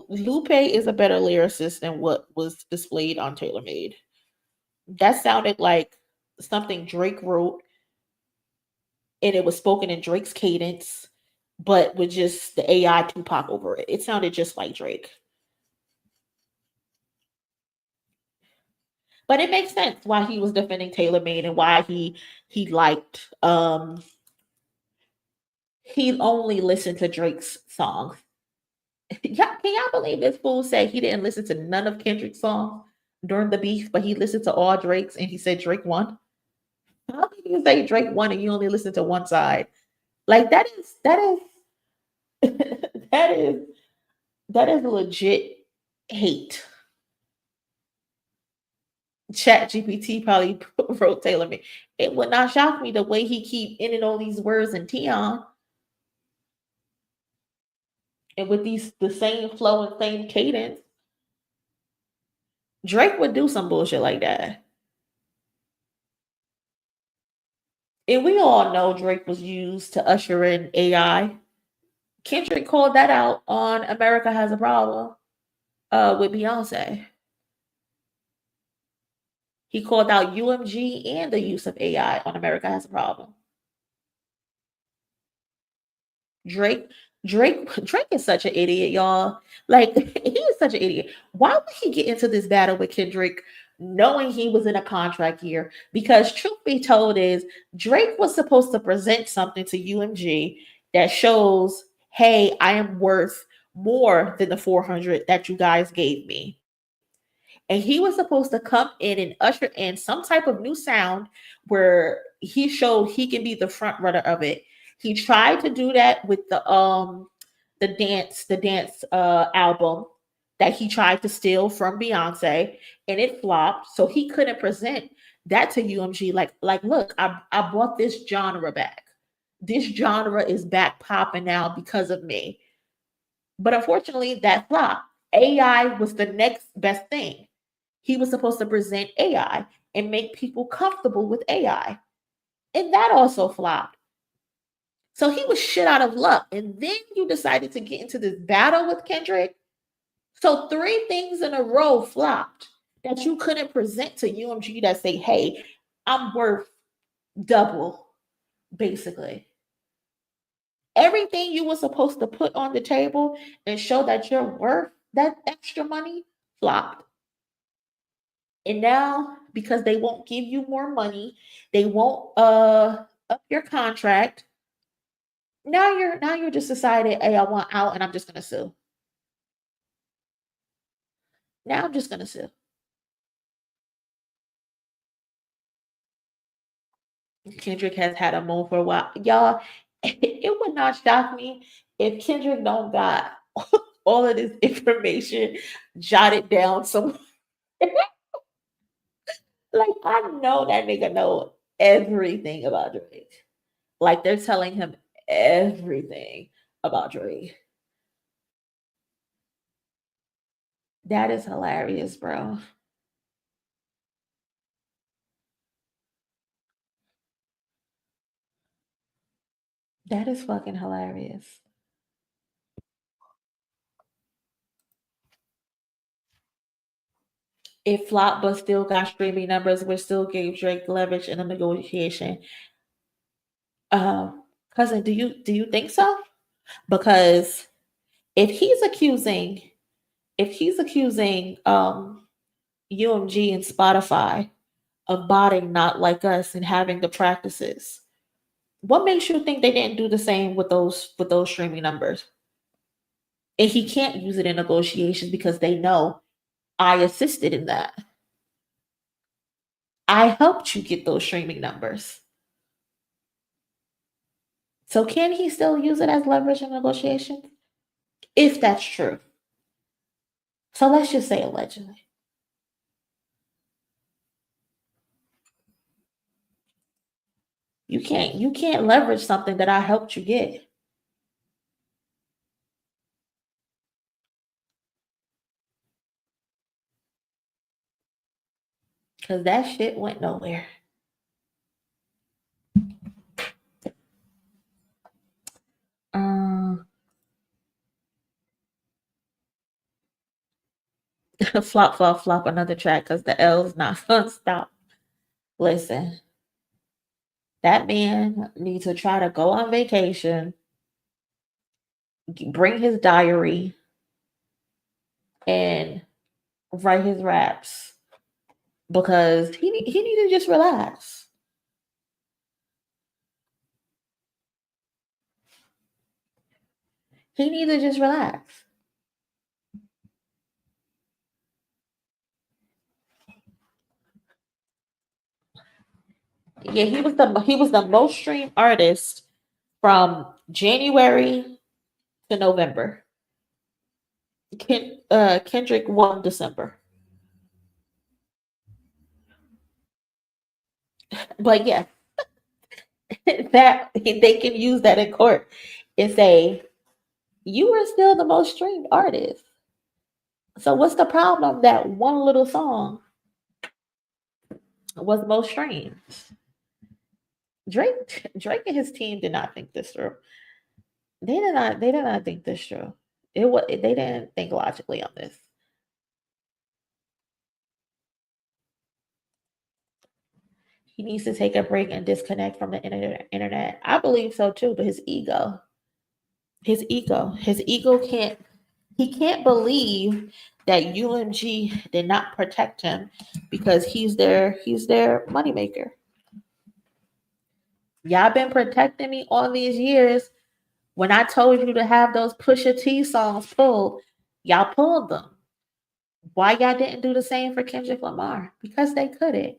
Lupe is a better lyricist than what was displayed on tailor-made. That sounded like something Drake wrote, and it was spoken in Drake's cadence, but with just the AI Tupac over it. It sounded just like Drake. But it makes sense why he was defending tailor-made and why he liked he only listened to Drake's songs. Yeah, can y'all believe this fool said he didn't listen to none of Kendrick's songs during the beef, but he listened to all Drake's and he said Drake won? How can you say Drake won and you only listen to one side? Like that is that is legit hate. Chat GPT probably wrote Taylor me. It would not shock me the way he keep ending all these words in Tion. And with the same flow and same cadence, Drake would do some bullshit like that. And we all know Drake was used to usher in AI. Kendrick called that out on America Has a Problem with Beyonce. He called out UMG and the use of AI on America Has a Problem. Drake is such an idiot, y'all. Like, he is such an idiot. Why would he get into this battle with Kendrick knowing he was in a contract year? Because truth be told is Drake was supposed to present something to UMG that shows, hey, I am worth more than the 400 that you guys gave me. And he was supposed to come in and usher in some type of new sound where he showed he can be the front runner of it. He tried to do that with the dance album that he tried to steal from Beyonce, and it flopped. So he couldn't present that to UMG. Like, look, I brought this genre back. This genre is back popping now because of me. But unfortunately, that flopped. AI was the next best thing. He was supposed to present AI and make people comfortable with AI. And that also flopped. So he was shit out of luck. And then you decided to get into this battle with Kendrick. So 3 things in a row flopped that you couldn't present to UMG that say, hey, I'm worth double, basically. Everything you were supposed to put on the table and show that you're worth that extra money flopped. And now, because they won't give you more money, they won't up your contract. Now you're just decided, hey, I want out and I'm just gonna sue. Now I'm just gonna sue. Kendrick has had a moan for a while. Y'all, it would not shock me if Kendrick don't got all of this information jotted down somewhere. Like, I know that nigga know everything about Drake. Like, they're telling him everything about Drake. That is hilarious, bro. That is fucking hilarious. It flopped, but still got streaming numbers, which still gave Drake leverage in the negotiation. Cousin, do you think so? Because if he's accusing UMG and Spotify of botting Not Like Us and having the practices, What makes you think they didn't do the same with those streaming numbers? And he can't use it in negotiations because they know I assisted in that. I helped you get those streaming numbers. So can he still use it as leverage in negotiations? If that's true. So let's just say allegedly. You can't leverage something that I helped you get. Because that shit went nowhere. Flop, flop, flop another track because the L's not gonna stop. Listen, that man needs to try to go on vacation, bring his diary, and write his raps because he need to just relax. He needs to just relax. Yeah, he was the most streamed artist from January to November. Kendrick won December. But yeah, that they can use that in court and say you were still the most streamed artist. So what's the problem that one little song was most streamed? Drake and his team did not think this through. They did not think this through. They didn't think logically on this. He needs to take a break and disconnect from the internet. I believe so too, but his ego can't. He can't believe that UMG did not protect him because he's their moneymaker. Y'all been protecting me all these years. When I told you to have those Pusha T songs pulled, y'all pulled them. Why y'all didn't do the same for Kendrick Lamar? Because they couldn't.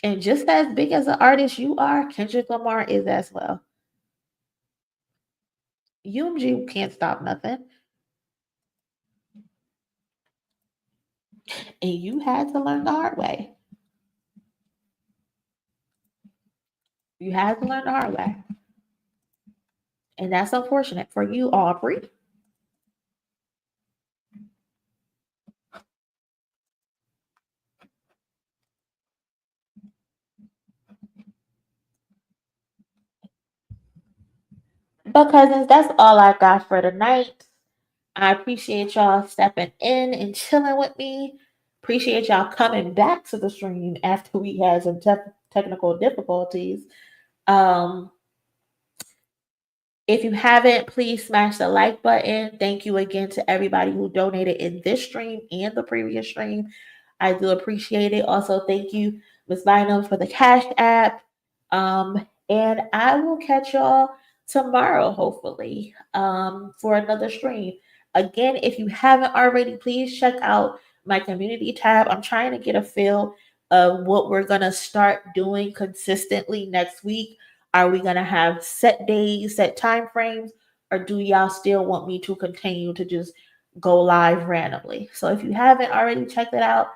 And just as big as an artist you are, Kendrick Lamar is as well. UMG can't stop nothing. And you had to learn the hard way. You had to learn the hard way. And that's unfortunate for you, Aubrey. But cousins, that's all I got for tonight. I appreciate y'all stepping in and chilling with me. Appreciate y'all coming back to the stream after we had some technical difficulties. If you haven't, please smash the like button. Thank you again to everybody who donated in this stream and the previous stream. I do appreciate it. Also, thank you, Ms. Bynum, for the Cash App. And I will catch y'all tomorrow, hopefully, for another stream. Again, if you haven't already, please check out my community tab. I'm trying to get a feel of what we're going to start doing consistently next week. Are we going to have set days, set time frames, or do y'all still want me to continue to just go live randomly? So if you haven't already checked it out,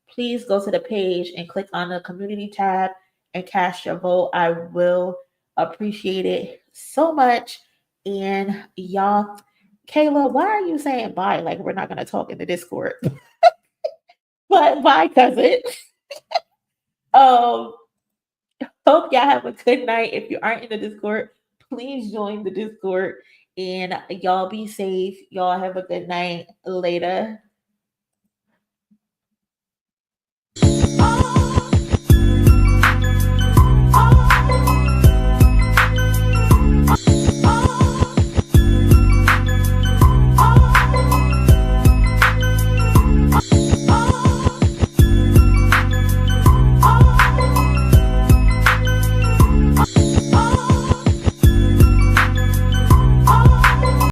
please go to the page and click on the community tab and cast your vote. I will appreciate it so much. And y'all, Kayla, why are you saying bye? Like we're not going to talk in the Discord. But bye, cousin. Hope y'all have a good night. If you aren't in the Discord, please join the Discord. And y'all be safe. Y'all have a good night. Later.